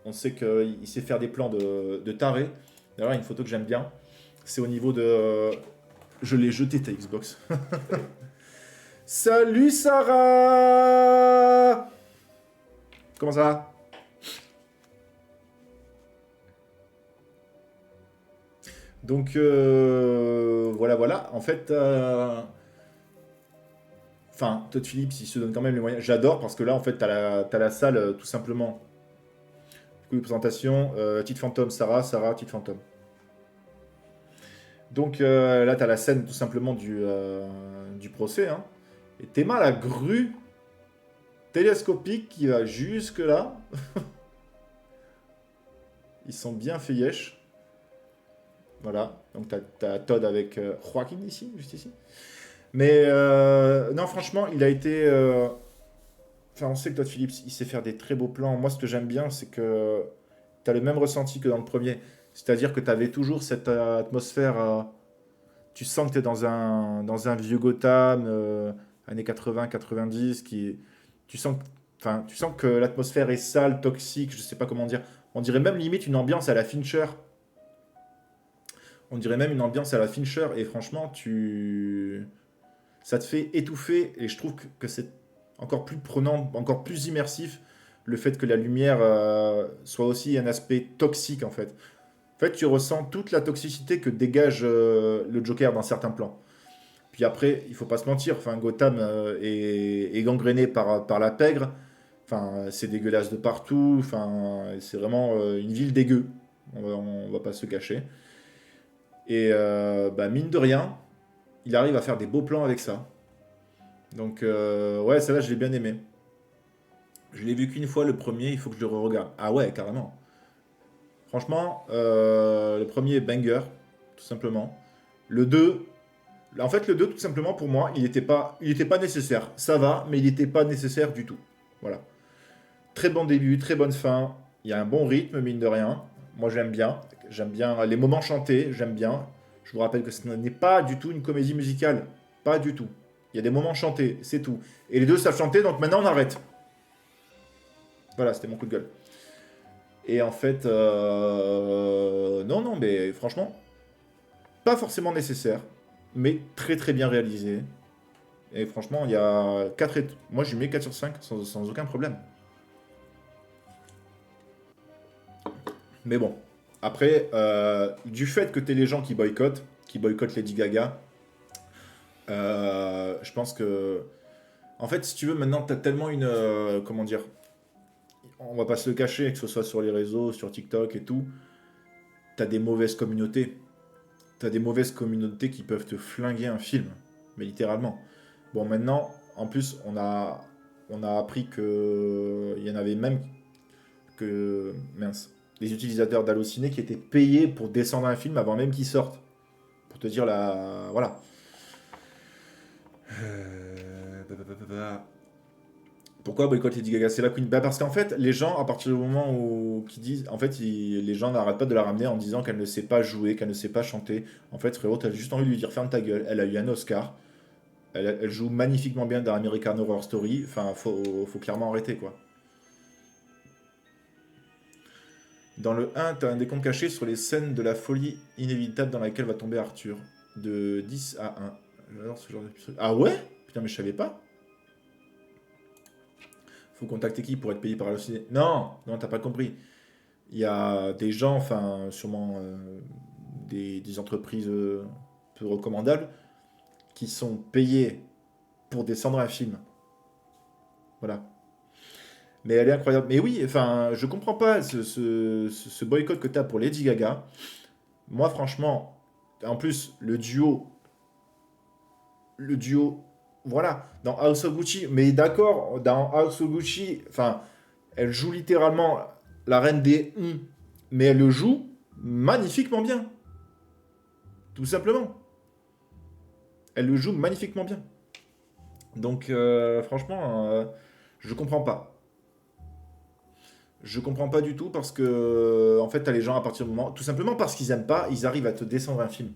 On sait qu'il sait faire des plans de taré. D'ailleurs, il y a une photo que j'aime bien. C'est au niveau de. Je l'ai jeté ta Xbox. Salut Sarah! Comment ça va? Donc voilà, voilà. En fait, enfin, Todd Phillips, il se donne quand même les moyens. J'adore parce que là, en fait, t'as la salle tout simplement. Du coup, présentation, Tite Phantom, Sarah, Sarah, Tite Phantom. Donc là, t'as la scène tout simplement du procès. Hein. Et tes mains, la grue télescopique qui va jusque là. Ils sont bien fait yesh. Voilà. Donc t'as Todd avec Joaquin ici, juste ici. Mais non, franchement, il a été. Enfin, on sait que Todd Phillips, il sait faire des très beaux plans. Moi, ce que j'aime bien, c'est que tu as le même ressenti que dans le premier. C'est-à-dire que tu avais toujours cette atmosphère. Tu sens que tu es dans un vieux Gotham, années 80-90, enfin, tu sens que l'atmosphère est sale, toxique, je sais pas comment dire. On dirait même limite une ambiance à la Fincher. On dirait même une ambiance à la Fincher. Et franchement, ça te fait étouffer. Et je trouve que c'est encore plus prenant, encore plus immersif le fait que la lumière soit aussi un aspect toxique en fait. En fait, tu ressens toute la toxicité que dégage le Joker dans certains plans. Puis après, il faut pas se mentir, enfin, Gotham est gangréné par la pègre. Enfin, c'est dégueulasse de partout. Enfin, c'est vraiment une ville dégueu. On va pas se cacher. Et bah, mine de rien, il arrive à faire des beaux plans avec ça. Donc, ouais, celle-là, je l'ai bien aimé. Je l'ai vu qu'une fois le premier, il faut que je le re-regarde. Ah ouais, carrément. Franchement, le premier est banger, tout simplement. Le 2, en fait, le 2 tout simplement, pour moi, il était pas nécessaire. Ça va, mais il n'était pas nécessaire du tout. Voilà. Très bon début, très bonne fin. Il y a un bon rythme, mine de rien. Moi, j'aime bien. J'aime bien les moments chantés, j'aime bien. Je vous rappelle que ce n'est pas du tout une comédie musicale. Pas du tout. Il y a des moments chantés, c'est tout. Et les deux savent chanter, donc maintenant on arrête. Voilà, c'était mon coup de gueule. Et en fait, non, non, mais franchement, pas forcément nécessaire, mais très très bien réalisé. Et franchement, il y a 4 moi je lui mets 4 sur 5 sans aucun problème. Mais bon, après, du fait que t'es les gens qui boycottent Lady Gaga, je pense que. En fait, si tu veux, maintenant, t'as tellement une. Comment dire? On va pas se le cacher, que ce soit sur les réseaux, sur TikTok et tout. T'as des mauvaises communautés. T'as des mauvaises communautés qui peuvent te flinguer un film. Mais littéralement. Bon, maintenant, en plus, on a appris que. Il y en avait même que. Mince. Les utilisateurs d'Allociné qui étaient payés pour descendre un film avant même qu'il sorte. Pour te dire la. Voilà. Pourquoi boycott Lady Gaga? C'est la Queen. Bah parce qu'en fait, les gens, à partir du moment où qui disent, en fait, les gens n'arrêtent pas de la ramener en disant qu'elle ne sait pas jouer, qu'elle ne sait pas chanter. En fait, frérot, t'as juste envie de lui dire ferme ta gueule. Elle a eu un Oscar. Elle joue magnifiquement bien dans American Horror Story. Enfin, faut clairement arrêter quoi. Dans le 1, t'as un décompte caché sur les scènes de la folie inévitable dans laquelle va tomber Arthur. De 10 à 1. J'adore ce genre d'épisode. Ah ouais? Putain, mais je savais pas. Faut contacter qui pour être payé par Allociné? Non, non, t'as pas compris. Il y a des gens, enfin, sûrement des entreprises peu recommandables, qui sont payées pour descendre un film. Voilà. Mais elle est incroyable. Mais oui, enfin, je comprends pas ce boycott que t'as pour Lady Gaga. Moi, franchement, en plus, le duo, voilà, dans House of Gucci, mais d'accord, dans House of Gucci, enfin, elle joue littéralement la reine des mais elle le joue magnifiquement bien. Tout simplement. Elle le joue magnifiquement bien. Donc, franchement, je comprends pas. Je comprends pas du tout parce que, en fait, t'as les gens à partir du moment. Tout simplement parce qu'ils aiment pas, ils arrivent à te descendre un film.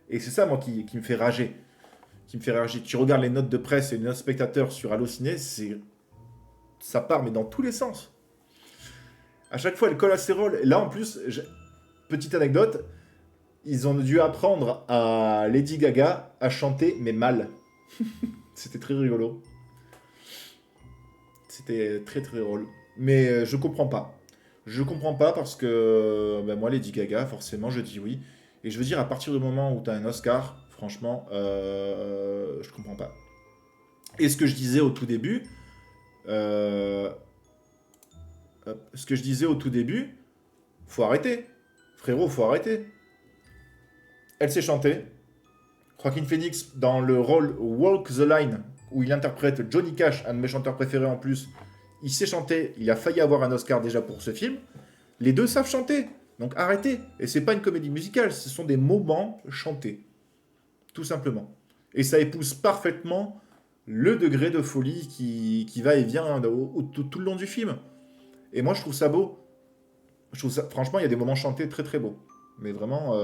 Et c'est ça, moi, qui me fait rager. Qui me fait rager. Tu regardes les notes de presse et les notes spectateurs sur Allociné, ça part, mais dans tous les sens. À chaque fois, le cholestérol. Là, en plus, petite anecdote, ils ont dû apprendre à Lady Gaga à chanter, mais mal. C'était très rigolo. C'était très très drôle. Mais je comprends pas. Je comprends pas parce que ben, moi, Lady Gaga, forcément, je dis oui. Et je veux dire, à partir du moment où tu as un Oscar, franchement, je comprends pas. Et ce que je disais au tout début, euh, ce que je disais au tout début, faut arrêter. Frérot, faut arrêter. Elle s'est chantée. Joaquin Phoenix, dans le rôle Walk the Line, où il interprète Johnny Cash, un de mes chanteurs préférés en plus, il s'est chanté, il a failli avoir un Oscar déjà pour ce film. Les deux savent chanter, donc arrêtez. Et c'est pas une comédie musicale, ce sont des moments chantés, tout simplement. Et ça épouse parfaitement le degré de folie qui va et vient tout le long du film. Et moi, je trouve ça beau. Franchement, il y a des moments chantés très très beaux. Mais vraiment,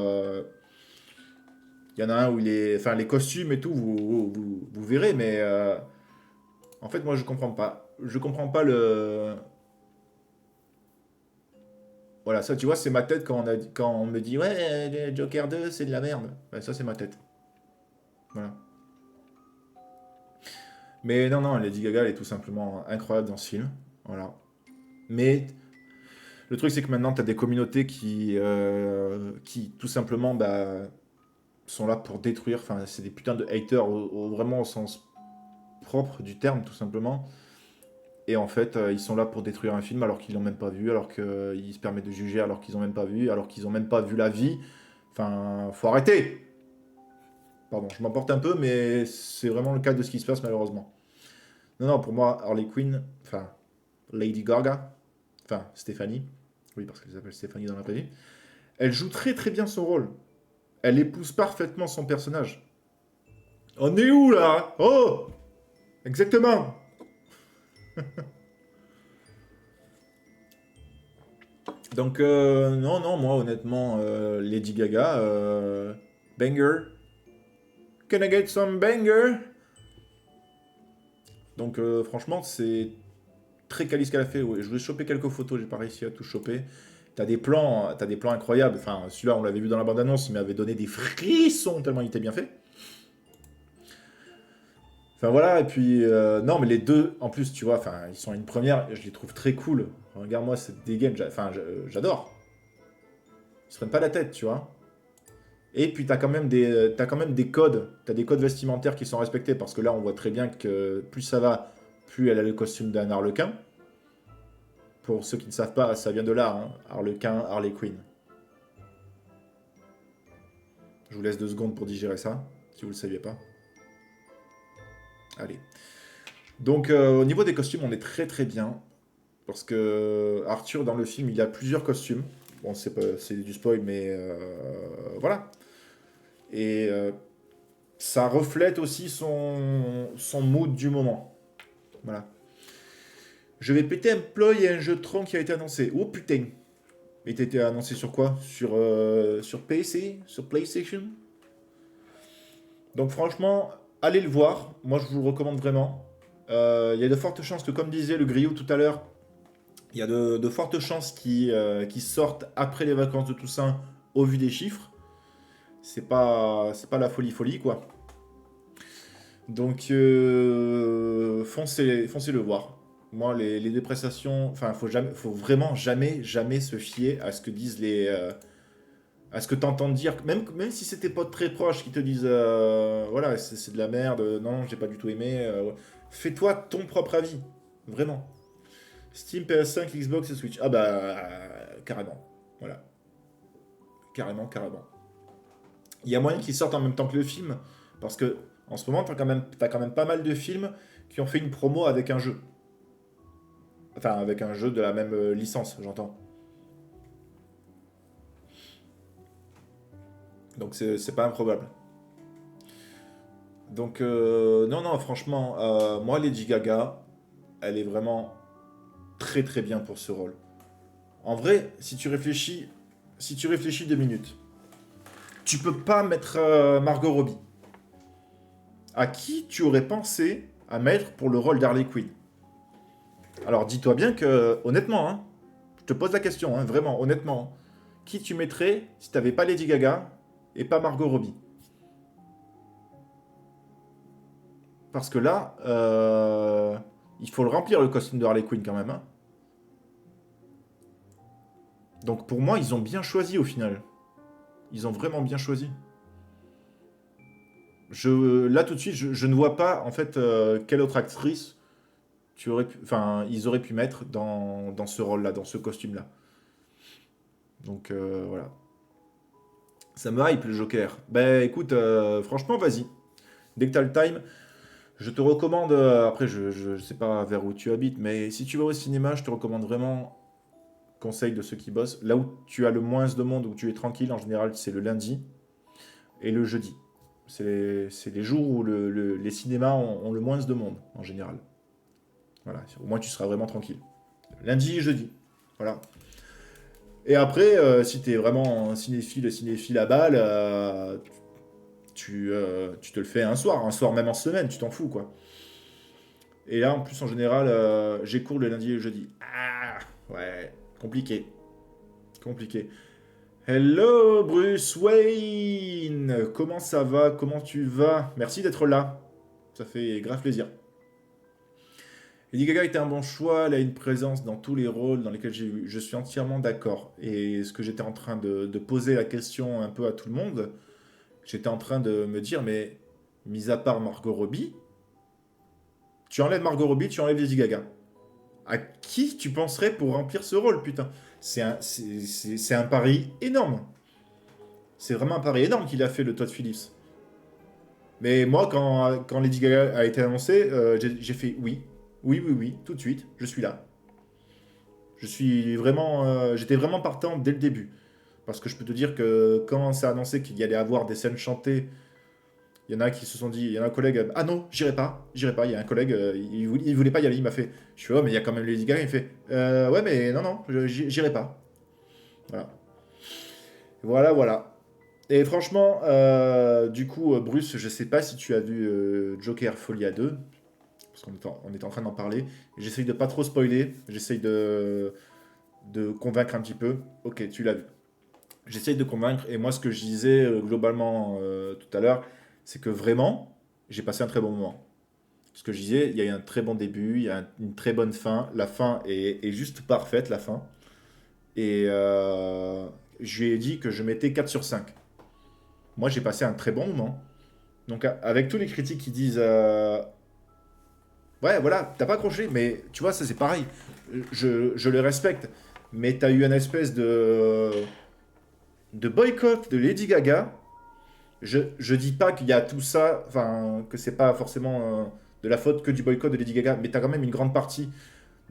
il y en a un où il est. Enfin, les costumes et tout, vous verrez, mais en fait, moi, je comprends pas. Je comprends pas le. Voilà, ça, tu vois, c'est ma tête quand on me dit ouais, Joker 2, c'est de la merde. Ouais, ça, c'est ma tête. Voilà. Mais non, non, Lady Gaga, elle est tout simplement incroyable dans ce film. Voilà. Mais le truc, c'est que maintenant, tu as des communautés qui tout simplement, bah, sont là pour détruire. Enfin, c'est des putains de haters, vraiment au sens propre du terme, tout simplement. Et en fait, ils sont là pour détruire un film alors qu'ils l'ont même pas vu, alors qu'ils se permettent de juger alors qu'ils ont même pas vu, alors qu'ils ont même pas vu la vie. Enfin, faut arrêter. Pardon, je m'emporte un peu, mais c'est vraiment le cas de ce qui se passe malheureusement. Non, non, pour moi, Harley Quinn, enfin, Lady Gaga, enfin, Stéphanie, oui, parce qu'elle s'appelle Stéphanie dans la vraie vie, elle joue très très bien son rôle. Elle épouse parfaitement son personnage. On est où là? Oh! Exactement! Donc, non, non, moi, honnêtement, Lady Gaga, banger. Can I get some banger? Donc, franchement, c'est très quali ce qu'elle a fait. Ouais. Je voulais choper quelques photos, j'ai pas réussi à tout choper. T'as des plans incroyables. Enfin, celui-là, on l'avait vu dans la bande-annonce, il m'avait donné des frissons tellement il était bien fait. Enfin voilà, et puis non, mais les deux, en plus, tu vois, enfin, ils sont à une première, je les trouve très cool. Regarde-moi cette dégaine, enfin, j'adore. Ils se prennent pas la tête, tu vois. Et puis t'as quand même des codes, t'as des codes vestimentaires qui sont respectés parce que là, on voit très bien que plus ça va, plus elle a le costume d'un harlequin. Pour ceux qui ne savent pas, ça vient de là, hein. Harlequin, Harley Quinn. Je vous laisse 2 secondes pour digérer ça, si vous ne le saviez pas. Allez. Donc, au niveau des costumes, on est très très bien. Parce que Arthur, dans le film, il a plusieurs costumes. Bon, c'est du spoil, mais voilà. Et ça reflète aussi son mood du moment. Voilà. Je vais péter un ploy et un jeu de tronc qui a été annoncé. Oh putain. Il a été annoncé sur quoi sur PC? Sur PlayStation? Donc franchement, allez le voir. Moi, je vous le recommande vraiment. Il y a de fortes chances que, comme disait le griot tout à l'heure, il y a de fortes chances qu'ils sortent après les vacances de Toussaint au vu des chiffres. C'est pas la folie folie quoi. Donc foncez le voir. Moi les déprestations, enfin faut vraiment jamais se fier à ce que disent à ce que t'entends dire, même si c'était pas très proche, qui te disent voilà c'est de la merde, non j'ai pas du tout aimé. Fais-toi ton propre avis, vraiment. Steam, PS5, Xbox et Switch. Ah bah carrément, voilà, carrément carrément. Il y a moyen qu'ils sortent en même temps que le film, parce que en ce moment, t'as quand même pas mal de films qui ont fait une promo avec un jeu. Enfin, avec un jeu de la même licence, j'entends. Donc c'est pas improbable. Donc non, non, franchement, moi Lady Gaga, elle est vraiment très très bien pour ce rôle. En vrai, si tu réfléchis 2 minutes, tu peux pas mettre Margot Robbie. À qui tu aurais pensé à mettre pour le rôle d'Harley Quinn? Alors dis-toi bien que, honnêtement, hein, je te pose la question, hein, vraiment, honnêtement, qui tu mettrais si t'avais pas Lady Gaga et pas Margot Robbie? Parce que là, il faut le remplir le costume de Harley Quinn quand même, hein. Donc pour moi, ils ont bien choisi au final. Ils ont vraiment bien choisi. Là tout de suite, je ne vois pas en fait quelle autre actrice ils auraient pu mettre dans ce rôle-là, dans ce costume-là. Donc voilà. Ça me hype le Joker. Ben écoute, franchement, vas-y. Dès que t'as le time, je te recommande. Après, je sais pas vers où tu habites, mais si tu vas au cinéma, je te recommande vraiment. Conseil de ceux qui bossent. Là où tu as le moins de monde, où tu es tranquille, en général, c'est le lundi et le jeudi. C'est les jours où les cinémas ont le moins de monde, en général. Voilà, au moins tu seras vraiment tranquille. Lundi et jeudi. Voilà. Et après, si t'es vraiment un cinéphile à balle, tu te le fais un soir même en semaine, tu t'en fous quoi. Et là, en plus, en général, j'ai cours le lundi et le jeudi. Ah, ouais, compliqué, compliqué. Hello Bruce Wayne, comment ça va? Comment tu vas? Merci d'être là, ça fait grave plaisir. Lady Gaga était un bon choix, elle a une présence dans tous les rôles dans lesquels j'ai vu. Je suis entièrement d'accord. Et ce que j'étais en train de poser la question un peu à tout le monde, j'étais en train de me dire, mais mis à part Margot Robbie, tu enlèves Margot Robbie, tu enlèves Lady Gaga. À qui tu penserais pour remplir ce rôle, putain? C'est un pari énorme. C'est vraiment un pari énorme qu'il a fait le Todd Phillips. Mais moi, quand Lady Gaga a été annoncée, j'ai fait oui. Oui, oui, oui, tout de suite, je suis là. J'étais vraiment partant dès le début. Parce que je peux te dire que quand c'est annoncé qu'il y allait avoir des scènes chantées, il y en a qui se sont dit, il y en a un collègue, ah non, j'irai pas, j'irai pas. Il y a un collègue, il voulait pas y aller, il m'a fait, je suis, oh, mais il y a quand même Lady Gaga, il fait, ouais, mais non, non, j'irai pas. Voilà. Voilà, voilà. Et franchement, du coup, Bruce, je sais pas si tu as vu Joker Folia 2, parce on est en train d'en parler. J'essaye de pas trop spoiler, j'essaye de convaincre un petit peu. Ok, tu l'as vu. J'essaye de convaincre, et moi, ce que je disais globalement tout à l'heure, c'est que vraiment, j'ai passé un très bon moment. Ce que je disais, il y a eu un très bon début, il y a une très bonne fin. La fin est juste parfaite, la fin. Et je lui ai dit que je mettais 4 sur 5. Moi, j'ai passé un très bon moment. Donc, avec tous les critiques qui disent ouais, voilà, t'as pas accroché, mais tu vois, ça c'est pareil. Je le respecte. Mais t'as eu une espèce de boycott de Lady Gaga. Je dis pas qu'il y a tout ça, enfin, que c'est pas forcément de la faute que du boycott de Lady Gaga, mais t'as quand même une grande partie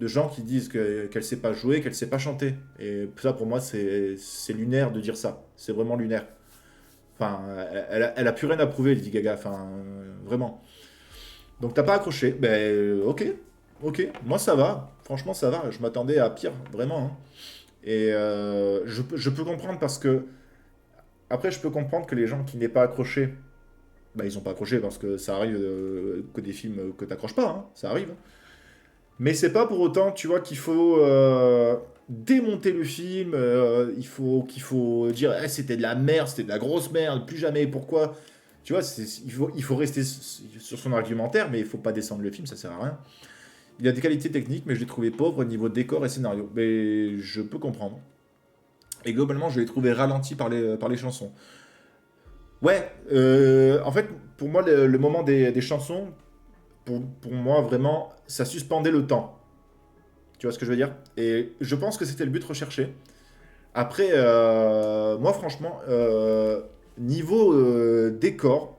de gens qui disent qu'elle sait pas jouer, qu'elle sait pas chanter. Et ça, pour moi, c'est lunaire de dire ça. C'est vraiment lunaire. Enfin, elle a plus rien à prouver, Lady Gaga. Enfin, vraiment. Donc t'as pas accroché. Ben, ok. Ok. Moi, ça va. Franchement, ça va. Je m'attendais à pire, vraiment, hein. Et je peux comprendre parce que. Après, je peux comprendre que les gens qui n'aient pas accroché, bah, ils ont pas accroché parce que ça arrive que des films que t'accroches pas, hein. Ça arrive. Mais c'est pas pour autant, tu vois, qu'il faut démonter le film, qu'il faut dire eh, c'était de la merde, c'était de la grosse merde, plus jamais, pourquoi? Tu vois, il faut rester sur son argumentaire, mais il faut pas descendre le film, ça sert à rien. Il a des qualités techniques, mais je l'ai trouvé pauvre au niveau décor et scénario. Mais je peux comprendre. Et globalement, je l'ai trouvé ralenti par les chansons. Ouais, en fait, pour moi, le moment des chansons, pour moi, vraiment, ça suspendait le temps. Tu vois ce que je veux dire? Et je pense que c'était le but recherché. Après, moi, franchement, niveau décor,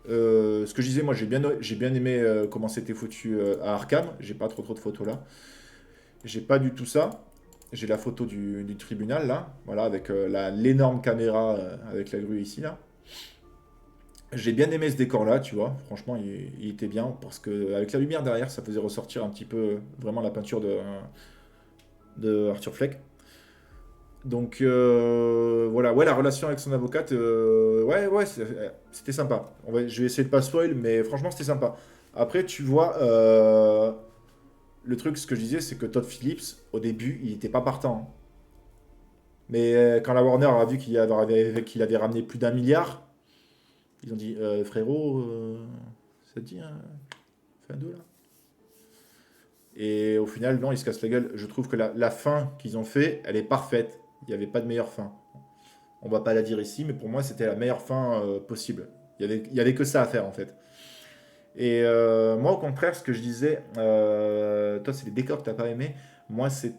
ce que je disais, moi, j'ai bien aimé comment c'était foutu à Arkham. J'ai pas trop de photos là. J'ai pas du tout ça. j'ai la photo du tribunal, là. Voilà, avec l'énorme caméra avec la grue ici, là. J'ai bien aimé ce décor-là, tu vois. Franchement, il était bien parce que avec la lumière derrière, ça faisait ressortir un petit peu vraiment la peinture de Arthur Fleck. Donc voilà, ouais, la relation avec son avocate, ouais, ouais, c'était sympa. Je vais essayer de pas spoil, mais franchement, c'était sympa. Après, tu vois, le truc, ce que je disais, c'est que Todd Phillips, au début, il était pas partant, hein. Mais quand la Warner a vu qu'il avait ramené plus d'1 milliard, ils ont dit, frérot, ça te dit, hein, fais un deux là. Et au final, non, ils se cassent la gueule. Je trouve que la fin qu'ils ont fait, elle est parfaite. Il n'y avait pas de meilleure fin. On va pas la dire ici, mais pour moi, c'était la meilleure fin possible. Il y avait que ça à faire, en fait. Et moi, au contraire, ce que je disais, toi, c'est les décors que t'as pas aimé. Moi, c'est...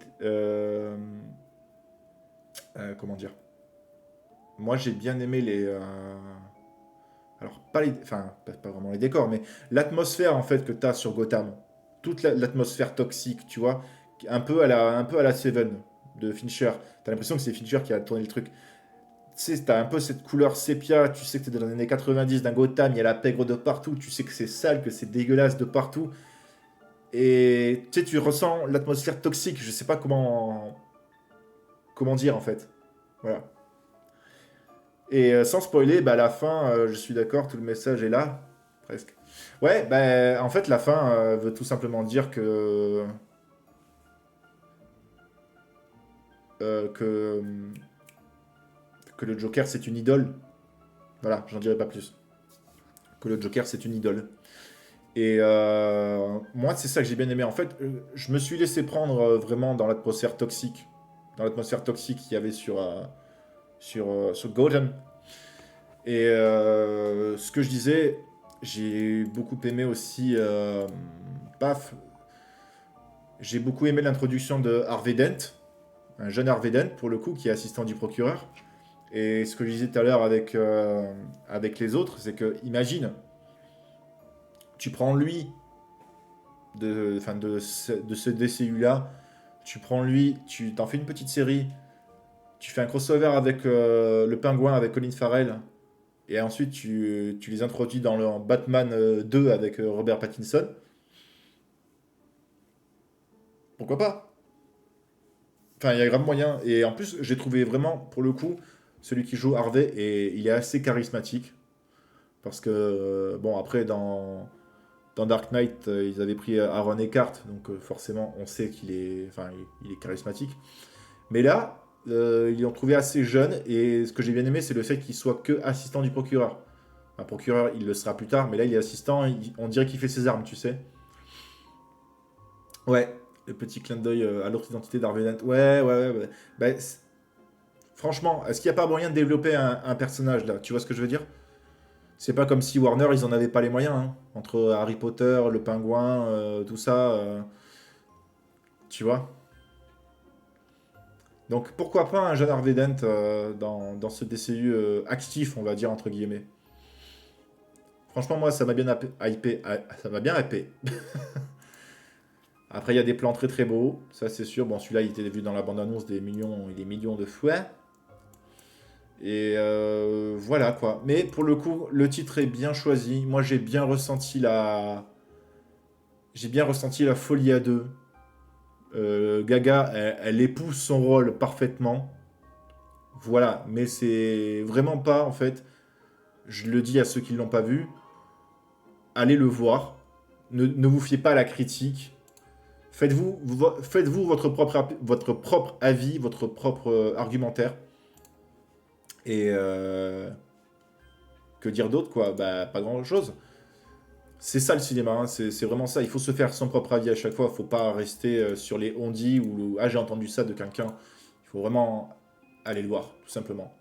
comment dire? Moi, j'ai bien aimé alors, pas vraiment les décors, mais l'atmosphère, en fait, que t'as sur Gotham. Toute l'atmosphère toxique, tu vois. Un peu à la Seven de Fincher. T'as l'impression que c'est Fincher qui a tourné le truc. Tu sais, t'as un peu cette couleur sépia, tu sais que t'es dans les années 90 d'un Gotham, il y a la pègre de partout, tu sais que c'est sale, que c'est dégueulasse de partout. Et tu sais, tu ressens l'atmosphère toxique, je sais pas comment dire en fait. Voilà. Et sans spoiler, bah, à la fin, je suis d'accord, tout le message est là, presque. Ouais, bah, en fait, la fin veut tout simplement dire que le Joker c'est une idole. Voilà, j'en dirai pas plus. Que le Joker c'est une idole. Et moi, c'est ça que j'ai bien aimé. En fait, je me suis laissé prendre vraiment dans l'atmosphère toxique. Dans l'atmosphère toxique qu'il y avait sur Gotham. Et ce que je disais, j'ai beaucoup aimé aussi. Paf, j'ai beaucoup aimé l'introduction de Harvey Dent, un jeune Harvey Dent pour le coup, qui est assistant du procureur. Et ce que je disais tout à l'heure avec les autres, c'est que, imagine, tu prends lui de ce DCU-là, tu prends lui, tu t'en fais une petite série, tu fais un crossover avec le Pingouin, avec Colin Farrell, et ensuite tu les introduis dans le Batman 2 avec Robert Pattinson, pourquoi pas? Enfin, il y a grave moyen. Et en plus, j'ai trouvé vraiment, pour le coup, celui qui joue Harvey, et il est assez charismatique. Parce que, bon, après, dans Dark Knight, ils avaient pris Aaron Eckhart, donc forcément, on sait qu'il est charismatique. Mais là, ils l'ont trouvé assez jeune, et ce que j'ai bien aimé, c'est le fait qu'il soit que assistant du procureur. Un procureur, il le sera plus tard, mais là, il est assistant, on dirait qu'il fait ses armes, tu sais. Ouais, le petit clin d'œil à l'autre identité d'Harvey Dent. Ouais, ouais, ouais. Ouais. Bah, franchement, est-ce qu'il n'y a pas moyen de développer un personnage là? Tu vois ce que je veux dire? C'est pas comme si Warner, ils en avaient pas les moyens, hein. Entre Harry Potter, le pingouin, tout ça, tu vois. Donc pourquoi pas un jeune Harvey Dent dans ce DCU actif, on va dire, entre guillemets. Franchement, moi, ça m'a bien hypé. Ça m'a bien hypé. Après, il y a des plans très très beaux, ça c'est sûr. Bon, celui-là, il était vu dans la bande-annonce des millions de fois. Et voilà quoi. Mais pour le coup, le titre est bien choisi. Moi, j'ai bien ressenti la folie à deux. Gaga, elle épouse son rôle parfaitement. Voilà, mais c'est vraiment pas, en fait, je le dis à ceux qui ne l'ont pas vu, allez le voir. Ne vous fiez pas à la critique. Faites-vous votre propre avis, votre propre argumentaire. Et que dire d'autre, quoi? Bah, pas grand-chose. C'est ça le cinéma, hein, c'est vraiment ça. Il faut se faire son propre avis à chaque fois. Il faut pas rester sur les on-dit ou ah j'ai entendu ça de quelqu'un. Il faut vraiment aller le voir, tout simplement.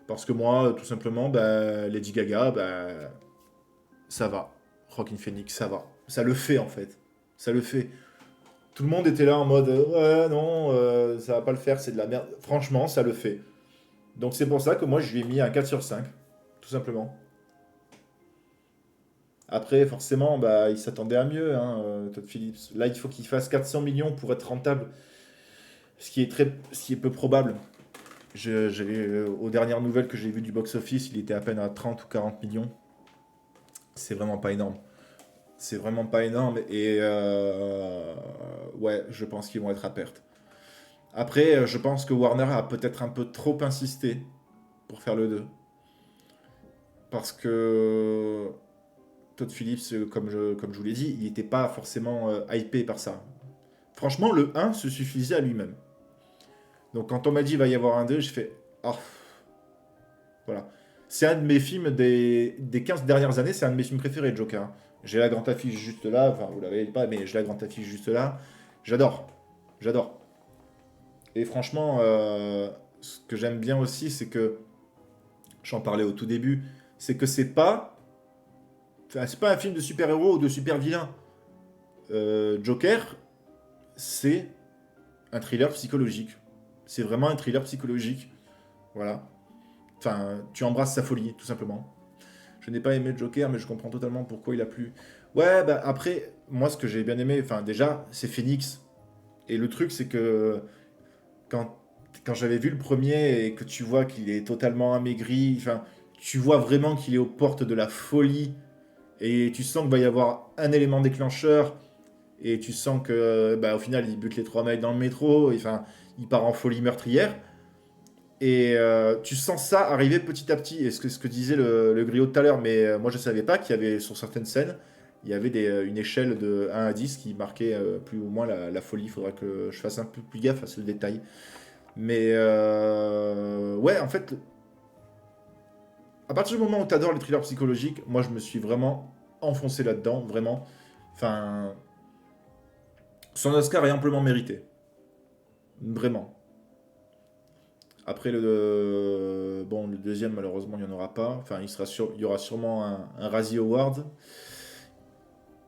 Parce que moi, tout simplement, bah, Lady Gaga, bah, ça va. Joaquin Phoenix, ça va. Ça le fait en fait. Ça le fait. Tout le monde était là en mode ouais non, ça va pas le faire, c'est de la merde. Franchement, ça le fait. Donc c'est pour ça que moi je lui ai mis un 4 sur 5, tout simplement. Après, forcément, bah, il s'attendait à mieux, hein, Todd Phillips. Là, il faut qu'il fasse 400 millions pour être rentable. ce qui est peu probable. Aux dernières nouvelles que j'ai vues du box-office, il était à peine à 30 ou 40 millions. C'est vraiment pas énorme. C'est vraiment pas énorme et ouais, je pense qu'ils vont être à perte. Après, je pense que Warner a peut-être un peu trop insisté pour faire le 2. Parce que Todd Phillips, comme je vous l'ai dit, il n'était pas forcément hypé par ça. Franchement, le un se suffisait à lui-même. Donc quand on m'a dit il va y avoir un 2, j'ai fait ah, voilà. C'est un de mes films des 15 dernières années, c'est un de mes films préférés, Joker, hein. J'ai la grande affiche juste là, enfin vous l'avez pas, mais j'ai la grande affiche juste là. J'adore, j'adore. Et franchement, ce que j'aime bien aussi, c'est que, j'en parlais au tout début, c'est que c'est pas un film de super-héros ou de super-vilain. Joker, c'est un thriller psychologique. C'est vraiment un thriller psychologique. Voilà. Enfin, tu embrasses sa folie, tout simplement. Je n'ai pas aimé Joker, mais je comprends totalement pourquoi il a plu. Ouais, bah après, moi, ce que j'ai bien aimé, enfin, déjà, c'est Phoenix. Et le truc, c'est que quand, quand j'avais vu le premier et que tu vois qu'il est totalement amaigri, enfin, tu vois vraiment qu'il est aux portes de la folie. Et tu sens qu'il va y avoir un élément déclencheur. Et tu sens que, bah, au final, il bute les trois mecs dans le métro. Enfin, il part en folie meurtrière. Et tu sens ça arriver petit à petit. Et ce que disait le griot tout à l'heure, mais moi je savais pas qu'il y avait sur certaines scènes, il y avait une échelle de 1 à 10 qui marquait plus ou moins la folie. Il faudra que je fasse un peu plus gaffe à ce détail. Mais ouais, en fait, à partir du moment où tu adores les thrillers psychologiques, moi je me suis vraiment enfoncé là-dedans, vraiment. Enfin, son Oscar est amplement mérité. Vraiment. Après bon, le deuxième, malheureusement, il n'y en aura pas. Enfin, il y aura sûrement un Razzie Award.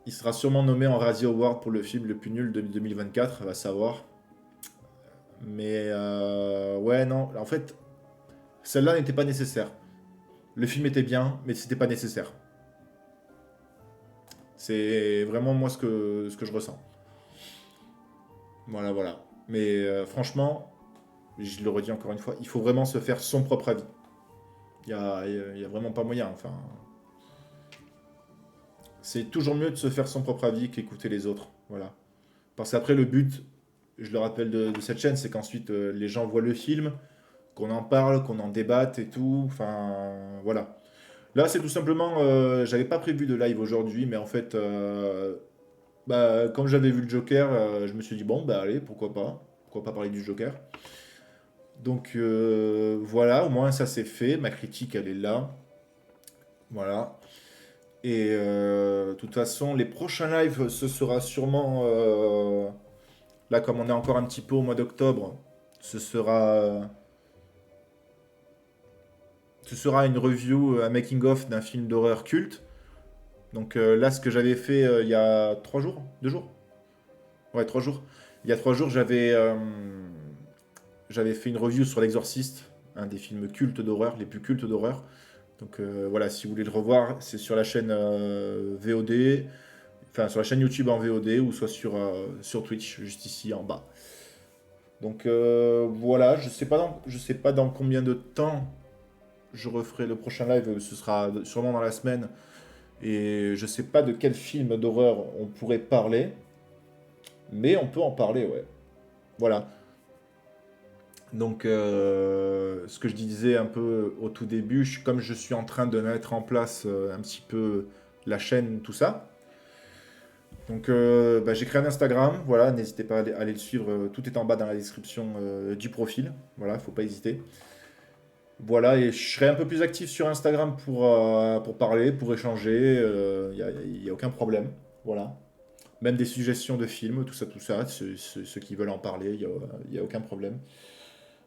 Il sera sûrement nommé en Razzie Award pour le film le plus nul de 2024, va savoir. Mais ouais, non, en fait, celle-là n'était pas nécessaire. Le film était bien, mais c'était pas nécessaire. C'est vraiment moi ce que je ressens. Voilà, voilà. Mais franchement, je le redis encore une fois, il faut vraiment se faire son propre avis. Il y a vraiment pas moyen. Enfin, c'est toujours mieux de se faire son propre avis qu'écouter les autres. Voilà. Parce qu'après, le but, je le rappelle de cette chaîne, c'est qu'ensuite les gens voient le film, qu'on en parle, qu'on en débatte et tout. Enfin, voilà. Là, c'est tout simplement, j'avais pas prévu de live aujourd'hui, mais en fait, bah, comme j'avais vu le Joker, je me suis dit, bon, bah allez, pourquoi pas? Pourquoi pas parler du Joker? Donc voilà, au moins ça c'est fait. Ma critique, elle est là. Voilà. Et de toute façon, les prochains lives, ce sera sûrement, là comme on est encore un petit peu au mois d'octobre, ce sera, ce sera une review, un making-of d'un film d'horreur culte. Donc là, ce que j'avais fait il y a 3 jours, 2 jours? Ouais, 3 jours. Il y a 3 jours, j'avais fait une review sur L'Exorciste, un des films cultes d'horreur, les plus cultes d'horreur. Donc voilà, si vous voulez le revoir, c'est sur la chaîne VOD, enfin sur la chaîne YouTube en VOD ou soit sur Twitch, juste ici en bas. Donc voilà, je sais pas dans combien de temps je referai le prochain live, ce sera sûrement dans la semaine. Et je sais pas de quel film d'horreur on pourrait parler, mais on peut en parler, ouais. Voilà. Donc, ce que je disais un peu au tout début, comme je suis en train de mettre en place un petit peu la chaîne, tout ça, donc bah, j'ai créé un Instagram, voilà, n'hésitez pas à aller le suivre, tout est en bas dans la description du profil, voilà, faut pas hésiter. Voilà, et je serai un peu plus actif sur Instagram pour parler, pour échanger, y a aucun problème, voilà. Même des suggestions de films, tout ça, ceux qui veulent en parler, y a aucun problème.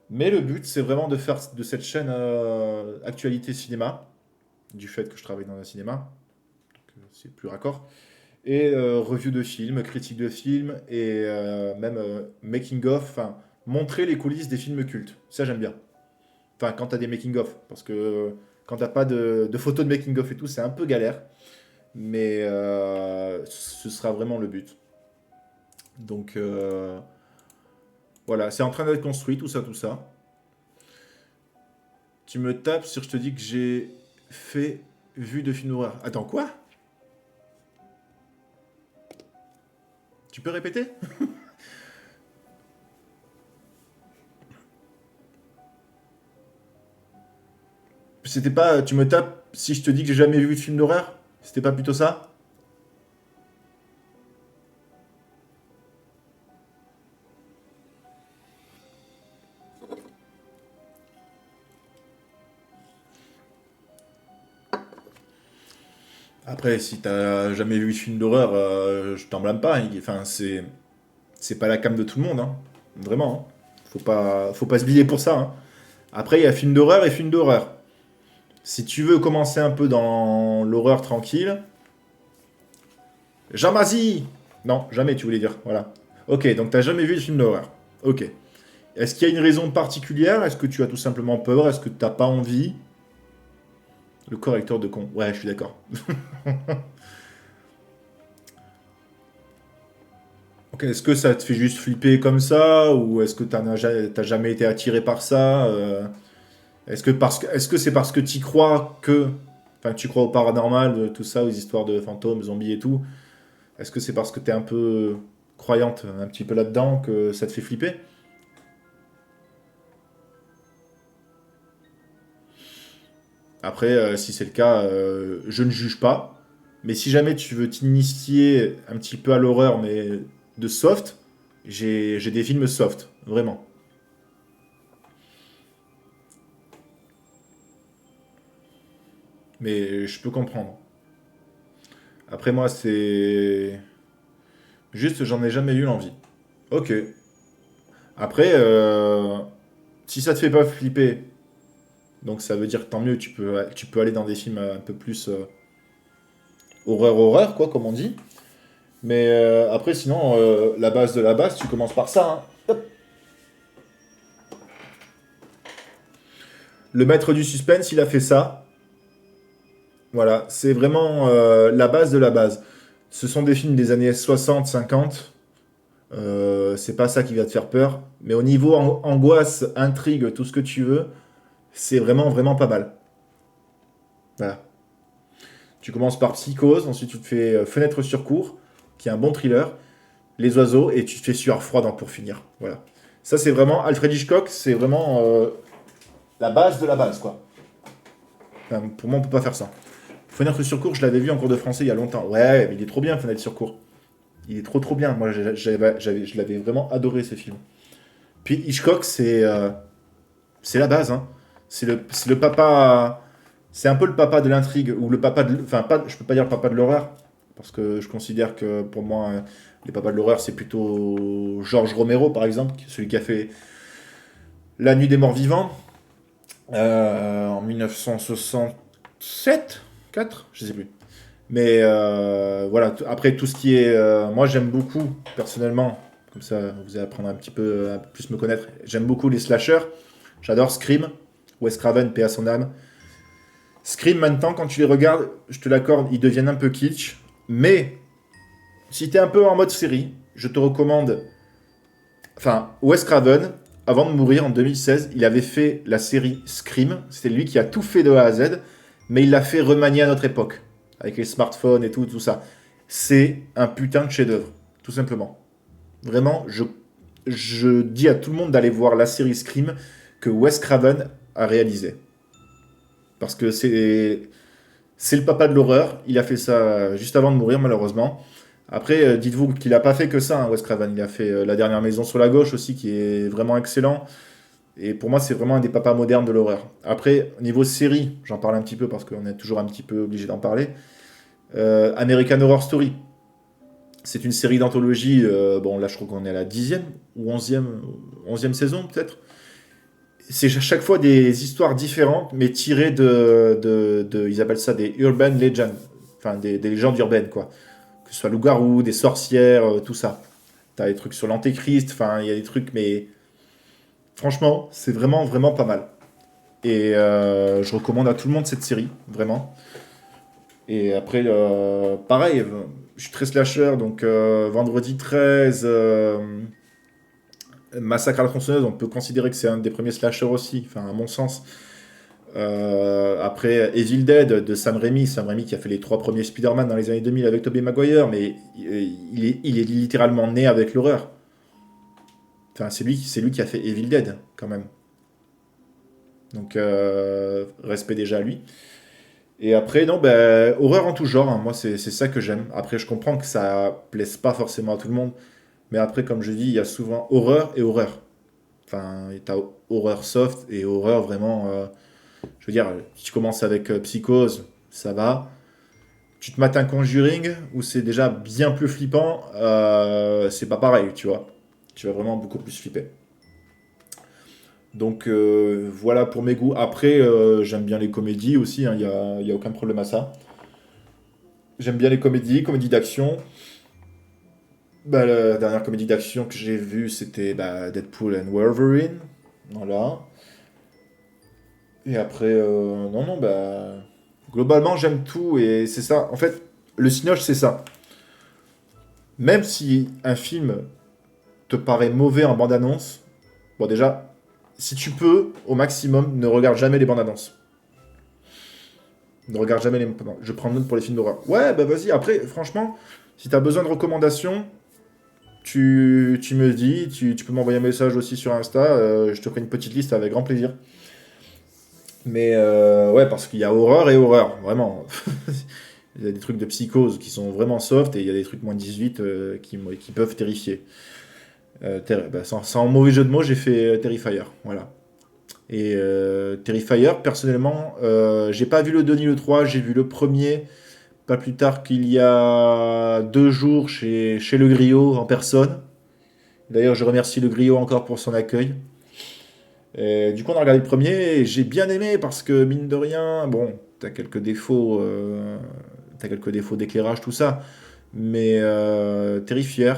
Mais le but, c'est vraiment de faire de cette chaîne actualité cinéma, du fait que je travaille dans un cinéma, donc c'est plus raccord, et review de films, critique de films, et même making of, enfin, montrer les coulisses des films cultes. Ça, j'aime bien. Enfin, quand t'as des making of, parce que quand t'as pas de photos de making of et tout, c'est un peu galère, mais ce sera vraiment le but. Donc Voilà, c'est en train d'être construit, tout ça, tout ça. Tu me tapes si je te dis que j'ai fait vu de film d'horreur. Attends, quoi? Tu peux répéter? C'était pas. Tu me tapes si je te dis que j'ai jamais vu de film d'horreur? C'était pas plutôt ça? Après, si t'as jamais vu de film d'horreur, je t'en blâme pas. Enfin, c'est pas la came de tout le monde, hein. Vraiment, hein. Faut pas se biaiser pour ça, hein. Après, il y a film d'horreur et film d'horreur. Si tu veux commencer un peu dans l'horreur tranquille, Jamazi! Non, jamais tu voulais dire, voilà. Ok, donc t'as jamais vu de film d'horreur. Ok. Est-ce qu'il y a une raison particulière? Est-ce que tu as tout simplement peur? Est-ce que t'as pas envie? Le correcteur de con. Ouais, je suis d'accord. Ok, est-ce que ça te fait juste flipper comme ça? Ou est-ce que t'as jamais été attiré par ça? Est-ce que c'est parce que tu crois que. Enfin, tu crois au paranormal, tout ça, aux histoires de fantômes, zombies et tout? Est-ce que c'est parce que t'es un peu croyante, un petit peu là-dedans, que ça te fait flipper? Après, si c'est le cas, je ne juge pas. Mais si jamais tu veux t'initier un petit peu à l'horreur, mais de soft, j'ai des films soft, vraiment. Mais je peux comprendre. Après, moi, c'est. Juste, j'en ai jamais eu l'envie. Ok. Après, si ça te fait pas flipper, donc ça veut dire que tant mieux, tu peux aller dans des films un peu plus horreur, quoi, comme on dit. Mais après, sinon, la base de la base, tu commences par ça, hein. Hop. Le maître du suspense, il a fait ça. Voilà, c'est vraiment la base de la base. Ce sont des films des années 60, 50. C'est pas ça qui va te faire peur. Mais au niveau angoisse, intrigue, tout ce que tu veux, c'est vraiment, vraiment pas mal. Voilà. Tu commences par Psychose, ensuite tu te fais Fenêtre sur cour, qui est un bon thriller, Les oiseaux, et tu te fais Sueur froide pour finir. Voilà. Ça, c'est vraiment. Alfred Hitchcock, c'est vraiment la base de la base, quoi. Enfin, pour moi, on peut pas faire ça. Fenêtre sur cour, je l'avais vu en cours de français il y a longtemps. Ouais, mais il est trop bien, Fenêtre sur cour. Il est trop trop bien. Moi, je l'avais vraiment adoré ce film. Puis Hitchcock, c'est la base, hein. C'est le papa. C'est un peu le papa de l'intrigue, ou le papa de. Enfin, pas, je peux pas dire le papa de l'horreur, parce que je considère que pour moi, les papas de l'horreur, c'est plutôt George Romero, par exemple, celui qui a fait La Nuit des Morts Vivants, en 1967, 4, je sais plus. Mais voilà, après tout ce qui est. Moi, j'aime beaucoup, personnellement, comme ça vous allez apprendre un petit peu à plus me connaître, j'aime beaucoup les slashers. J'adore Scream, Wes Craven, paix à son âme. Scream, maintenant, quand tu les regardes, je te l'accorde, ils deviennent un peu kitsch. Mais si t'es un peu en mode série, je te recommande. Enfin, Wes Craven, avant de mourir en 2016, il avait fait la série Scream. C'était lui qui a tout fait de A à Z, mais il l'a fait remanier à notre époque, avec les smartphones et tout, tout ça. C'est un putain de chef-d'œuvre, tout simplement. Vraiment, je dis à tout le monde d'aller voir la série Scream que Wes Craven a réalisé. Parce que c'est le papa de l'horreur. Il a fait ça juste avant de mourir, malheureusement. Après, dites-vous qu'il n'a pas fait que ça, hein, Wes Craven. Il a fait La Dernière Maison sur la gauche aussi, qui est vraiment excellent. Et pour moi, c'est vraiment un des papas modernes de l'horreur. Après, niveau série, j'en parle un petit peu parce qu'on est toujours un petit peu obligé d'en parler. American Horror Story. C'est une série d'anthologie. Bon, là, je crois qu'on est à la 10e ou 11e saison, peut-être. C'est chaque fois des histoires différentes, mais tirées ils appellent ça des urban legends, enfin des légendes urbaines, quoi. Que ce soit loup-garou, des sorcières, tout ça. T'as des trucs sur l'antéchrist, enfin, il y a des trucs, mais franchement, c'est vraiment, vraiment pas mal. Et je recommande à tout le monde cette série, vraiment. Et après, pareil, je suis très slasher, donc Vendredi 13, Massacre à la tronçonneuse, on peut considérer que c'est un des premiers slashers aussi, enfin, à mon sens. Après Evil Dead de Sam Raimi, Sam Raimi qui a fait les 3 premiers Spider-Man dans les années 2000 avec Tobey Maguire, mais il est littéralement né avec l'horreur. Enfin, c'est lui qui a fait Evil Dead, quand même. Donc, respect déjà à lui. Et après, non, ben, horreur en tout genre, hein. Moi, c'est ça que j'aime. Après, je comprends que ça plaise pas forcément à tout le monde. Mais après, comme je dis, il y a souvent horreur et horreur. Enfin, t'as horreur soft et horreur vraiment. Je veux dire, si tu commences avec Psychose, ça va. Tu te mates un Conjuring où c'est déjà bien plus flippant, c'est pas pareil, tu vois. Tu vas vraiment beaucoup plus flipper. Donc voilà pour mes goûts. Après, j'aime bien les comédies aussi, il n'y a, y a aucun problème à ça. J'aime bien les comédies d'action. Bah, la dernière comédie d'action que j'ai vue, c'était bah, Deadpool and Wolverine. Voilà. Et après, non, non, bah. Globalement, j'aime tout et c'est ça. En fait, le cinoche, c'est ça. Même si un film te paraît mauvais en bande-annonce, bon, déjà, si tu peux, au maximum, ne regarde jamais les bandes-annonces. Ne regarde jamais les. Pardon, je prends note pour les films d'horreur. Ouais, bah vas-y. Après, franchement, si t'as besoin de recommandations, tu me dis, tu peux m'envoyer un message aussi sur Insta. Je te ferai une petite liste avec grand plaisir. Mais ouais, parce qu'il y a horreur et horreur, vraiment. Il y a des trucs de psychose qui sont vraiment soft et il y a des trucs moins 18 qui peuvent terrifier. Bah, sans mauvais jeu de mots, j'ai fait Terrifier. Voilà. Et Terrifier, personnellement, j'ai pas vu le 2 ni le 3, j'ai vu le premier pas plus tard qu'il y a 2 jours chez Le Griot en personne. D'ailleurs, je remercie Le Griot encore pour son accueil. Et du coup, on a regardé le premier et j'ai bien aimé parce que, mine de rien, bon, t'as quelques défauts d'éclairage, tout ça, mais Terrifier,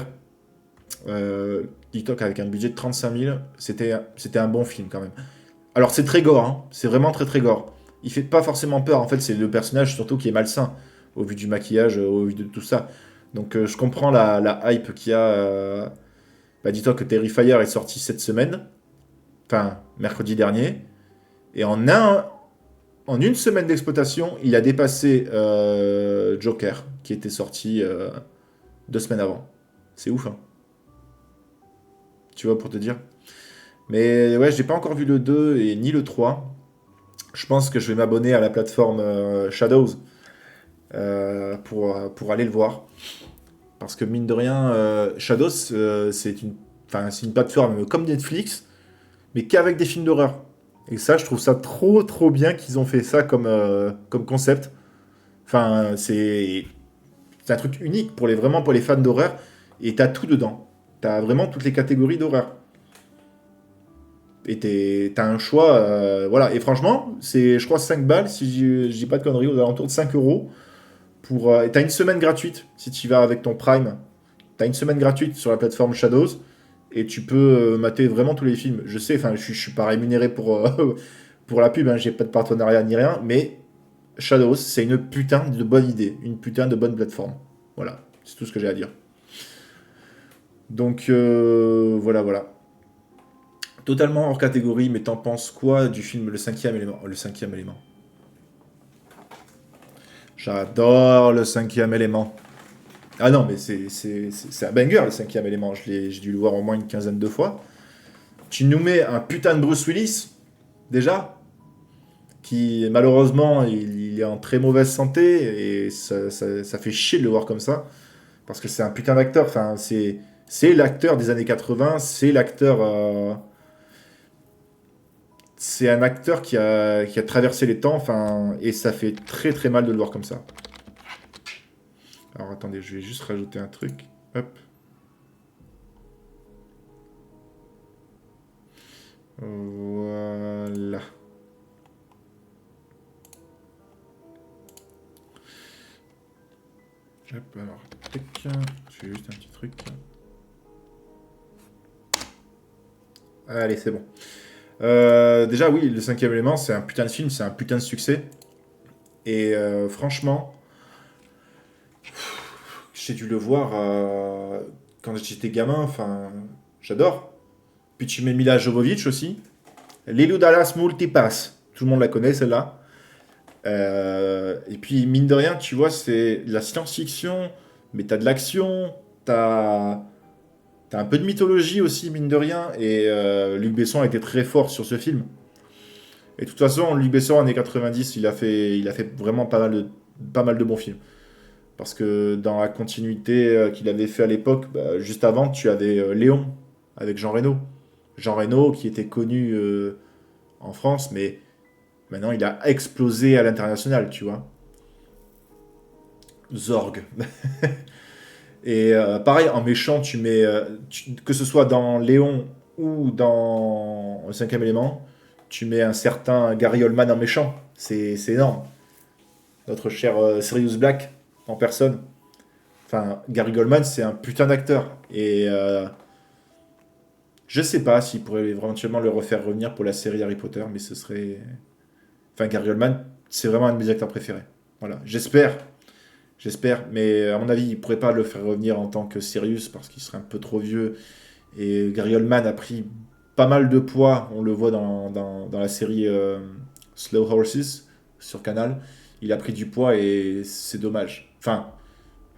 euh, TikTok avec un budget de 35 000, c'était un bon film quand même. Alors c'est très gore, hein. C'est vraiment très très gore. Il fait pas forcément peur, en fait c'est le personnage surtout qui est malsain, au vu du maquillage, au vu de tout ça. Donc je comprends la hype qu'il y a. Bah, dis-toi que Terrifier est sorti cette semaine, enfin mercredi dernier, et en une semaine d'exploitation, il a dépassé Joker, qui était sorti 2 semaines avant. C'est ouf, hein, tu vois, pour te dire. Mais ouais, j'ai pas encore vu le 2 et ni le 3. Je pense que je vais m'abonner à la plateforme Shadows pour aller le voir. Parce que mine de rien, Shadows, c'est une plateforme comme Netflix, mais qu'avec des films d'horreur. Et ça, je trouve ça trop trop bien qu'ils ont fait ça comme concept. Enfin, c'est un truc unique vraiment pour les fans d'horreur. Et t'as tout dedans. T'as vraiment toutes les catégories d'horreur. Et t'as un choix. Voilà. Et franchement, c'est, je crois, 5 balles, si je dis pas de conneries, aux alentours de 5 euros. Et t'as une semaine gratuite si tu y vas avec ton Prime. T'as une semaine gratuite sur la plateforme Shadows. Et tu peux mater vraiment tous les films. Je sais, enfin, je suis pas rémunéré pour la pub, hein, j'ai pas de partenariat ni rien. Mais Shadows, c'est une putain de bonne idée. Une putain de bonne plateforme. Voilà. C'est tout ce que j'ai à dire. Donc, voilà, voilà. Totalement hors catégorie, mais t'en penses quoi du film Le Cinquième Élément? Le Cinquième Élément. J'adore Le Cinquième Élément. Ah non, mais c'est un banger, Le Cinquième Élément. J'ai dû le voir au moins une quinzaine de fois. Tu nous mets un putain de Bruce Willis, déjà, qui malheureusement, il est en très mauvaise santé, et ça fait chier de le voir comme ça, parce que c'est un putain d'acteur. Enfin, c'est l'acteur des années 80, c'est l'acteur... c'est un acteur qui a traversé les temps, enfin, et ça fait très très mal de le voir comme ça. Alors attendez, je vais juste rajouter un truc. Hop. Voilà. Hop, alors, tac. Je fais juste un petit truc. Allez, c'est bon. Déjà, oui, Le Cinquième Élément, c'est un putain de film, c'est un putain de succès. Et franchement, j'ai dû le voir quand j'étais gamin, enfin, j'adore. Puis tu mets Mila Jovovich aussi. Lilou Dallas Multipass. Tout le monde la connaît, celle-là. Et puis, mine de rien, tu vois, c'est de la science-fiction, mais t'as de l'action, t'as un peu de mythologie aussi, mine de rien. Et Luc Besson a été très fort sur ce film. Et de toute façon, Luc Besson, en années 90, il a fait vraiment pas mal de bons films. Parce que dans la continuité qu'il avait fait à l'époque, bah, juste avant, tu avais Léon, avec Jean Reno. Jean Reno, qui était connu en France, mais maintenant il a explosé à l'international, tu vois. Zorg. Et pareil, en méchant, tu mets, que ce soit dans Léon ou dans le cinquième élément, tu mets un certain Gary Oldman en méchant. C'est énorme. Notre cher Sirius Black en personne. Enfin, Gary Goldman, c'est un putain d'acteur. Et je sais pas s'il pourrait éventuellement le refaire revenir pour la série Harry Potter, mais ce serait. Enfin, Gary Oldman, c'est vraiment un de mes acteurs préférés. Voilà, j'espère. J'espère, mais à mon avis, il pourrait pas le faire revenir en tant que Sirius parce qu'il serait un peu trop vieux. Et Gary Oldman a pris pas mal de poids, on le voit dans la série Slow Horses sur Canal. Il a pris du poids et c'est dommage. Enfin,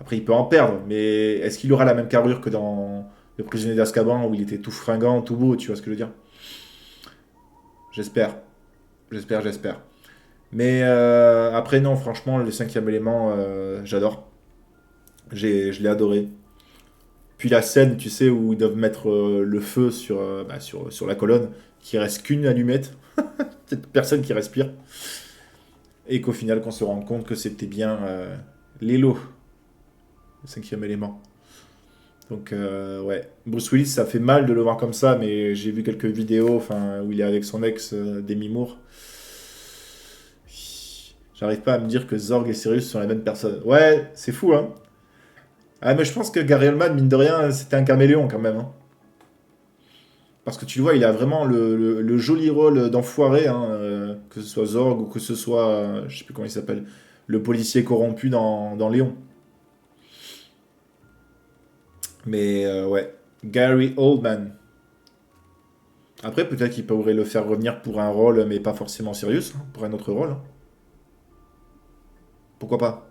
après, il peut en perdre, mais est-ce qu'il aura la même carrure que dans Le Prisonnier d'Azkaban où il était tout fringant, tout beau, tu vois ce que je veux dire? J'espère, j'espère. Mais après, non, franchement, le cinquième élément, j'adore. Je l'ai adoré. Puis la scène, tu sais, où ils doivent mettre le feu sur la colonne, qui reste qu'une allumette, cette personne qui respire, et qu'au final, qu'on se rende compte que c'était bien Lilo, le cinquième élément. Donc, ouais. Bruce Willis, ça fait mal de le voir comme ça, mais j'ai vu quelques vidéos enfin, où il est avec son ex, Demi Moore. J'arrive pas à me dire que Zorg et Sirius sont la même personne. Ouais, c'est fou, hein. Ah, mais je pense que Gary Oldman, mine de rien, c'était un caméléon quand même, hein. Parce que tu le vois, il a vraiment le joli rôle d'enfoiré, hein, que ce soit Zorg ou que ce soit, je sais plus comment il s'appelle, le policier corrompu dans Léon. Mais ouais, Gary Oldman. Après, peut-être qu'il pourrait le faire revenir pour un rôle, mais pas forcément Sirius, hein, pour un autre rôle, hein. Pourquoi pas?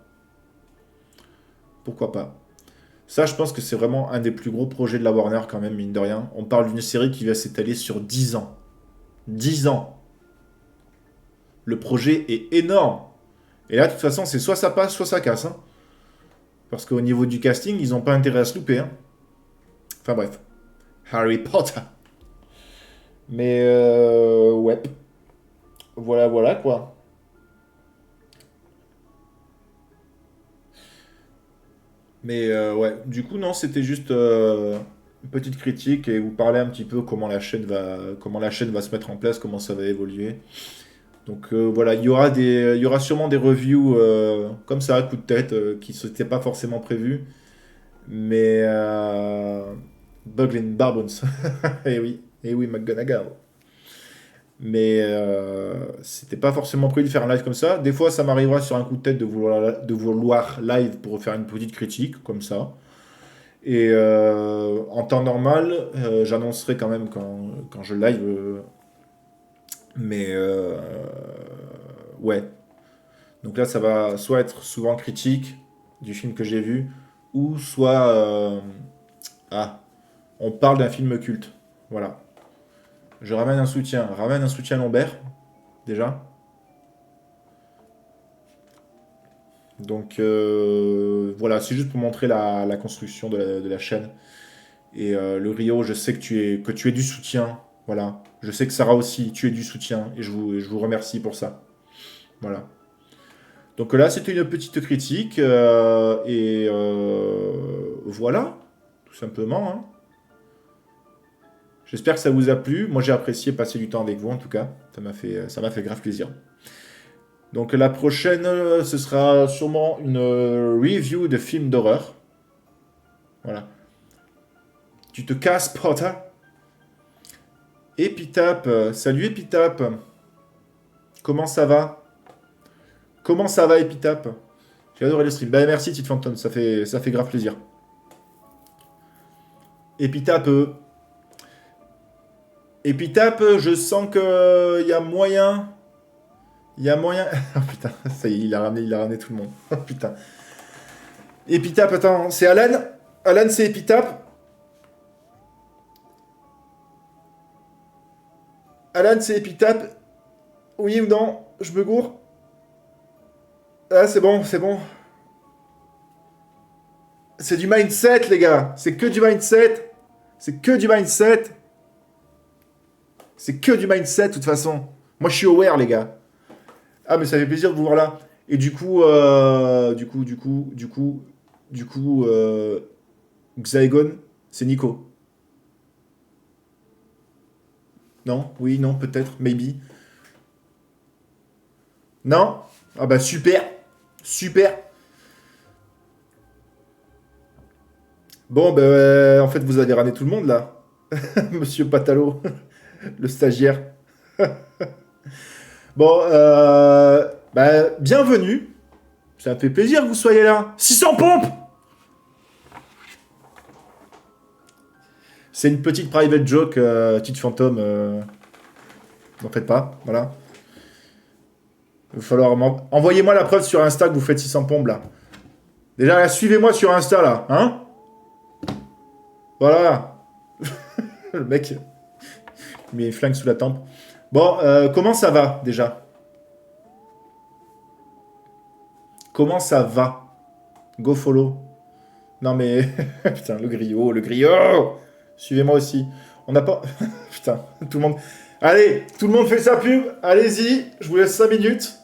Pourquoi pas? Ça, je pense que c'est vraiment un des plus gros projets de la Warner, quand même, mine de rien. On parle d'une série qui va s'étaler sur 10 ans. 10 ans. Le projet est énorme. Et là, de toute façon, c'est soit ça passe, soit ça casse, hein. Parce qu'au niveau du casting, ils n'ont pas intérêt à se louper, hein. Enfin bref. Harry Potter. Mais ouais. Voilà, voilà, quoi. Mais ouais, du coup, non, c'était juste une petite critique et vous parler un petit peu comment la chaîne va se mettre en place, comment ça va évoluer. Donc voilà, il y aura sûrement des reviews comme ça, à coup de tête, qui n'étaient pas forcément prévus. Mais Buglin Barbones. Eh oui, McGonagall. Mais c'était pas forcément prévu de faire un live comme ça. Des fois, ça m'arrivera sur un coup de tête de vouloir live pour faire une petite critique, comme ça. Et en temps normal, j'annoncerai quand même quand je live. Mais ouais. Donc là, ça va soit être souvent critique du film que j'ai vu, ou soit ah, on parle d'un film culte. Voilà. Je ramène un soutien Lambert, déjà. Donc voilà, c'est juste pour montrer la construction de la chaîne. Et le Rio, je sais que tu es du soutien. Voilà. Je sais que Sarah aussi, tu es du soutien. Et je vous remercie pour ça. Voilà. Donc là, c'était une petite critique. Et voilà, tout simplement, hein. J'espère que ça vous a plu. Moi, j'ai apprécié passer du temps avec vous, en tout cas. Ça m'a fait grave plaisir. Donc la prochaine, ce sera sûrement une review de films d'horreur. Voilà. Tu te casses, Potter. Epitap, salut Epitap. Comment ça va? Comment ça va, Epitap? J'ai adoré le stream. Bah merci, Tite Phantom, ça fait grave plaisir. Epitap, Epitap, je sens que y a moyen. Il y a moyen. Oh putain, ça y est, il a ramené tout le monde. Oh putain. Epitap, attends, c'est Alan. Alan, c'est Epitap. Alan, c'est Epitap. Oui ou non? Je me gourre. Ah, c'est bon, c'est bon. C'est du mindset, les gars. C'est que du mindset. C'est que du mindset. C'est que du mindset, de toute façon. Moi, je suis aware, les gars. Ah, mais ça fait plaisir de vous voir là. Et du coup, Xaegon, c'est Nico. Non? Oui, non, peut-être, maybe. Non? Ah bah super. Super. Bon, ben, en fait, vous avez ramené tout le monde là. Monsieur Patalo, le stagiaire. Bon, bah, bienvenue. Ça me fait plaisir que vous soyez là. 600 pompes! C'est une petite private joke, petite fantôme. N'en faites pas, voilà. Il va falloir envoyez-moi la preuve sur Insta que vous faites 600 pompes là. Déjà, suivez-moi sur Insta là, hein? Voilà. Le mec, il met les flingues sous la tempe. Bon, comment ça va déjà? Comment ça va? Go follow. Non mais... Putain, le griot, le griot! Suivez-moi aussi. On n'a pas... Putain, tout le monde... Allez, tout le monde fait sa pub. Allez-y, je vous laisse 5 minutes.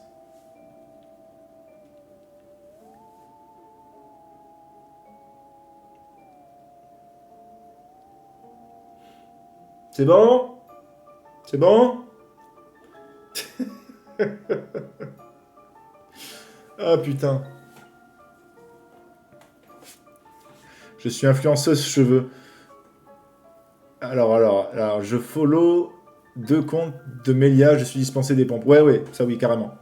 C'est bon? C'est bon? Ah putain. Je suis influenceuse cheveux. Alors, je follow 2 comptes de Melia, je suis dispensé des pompes. Ouais, ouais, ça oui, carrément.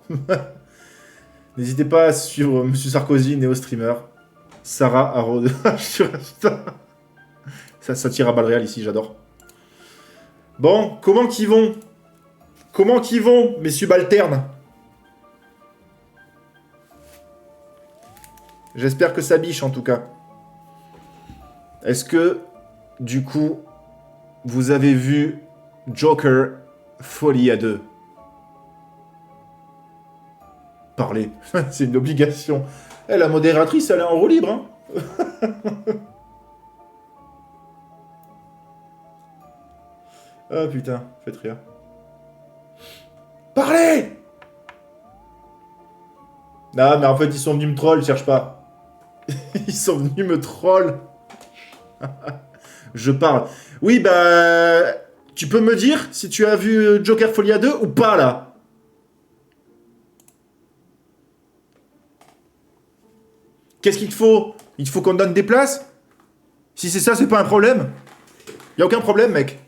N'hésitez pas à suivre Monsieur Sarkozy, Néo Streamer. Sarah Arrode sur Insta. Ça tire à balles réelles ici, j'adore. Bon, comment qu'ils vont? Comment qu'ils vont, mes subalternes? J'espère que ça biche en tout cas. Est-ce que, du coup, vous avez vu Joker Folie à 2? Parler. C'est une obligation. Eh, la modératrice, elle est en roue libre, hein. Ah putain, faites rire. Parlez! Non, mais en fait, ils sont venus me troll, cherche pas. Ils sont venus me troll. Je parle. Oui, bah... Tu peux me dire si tu as vu Joker Folia 2 ou pas, là? Qu'est-ce qu'il te faut? Il te faut qu'on te donne des places? Si c'est ça, c'est pas un problème. Y a aucun problème, mec.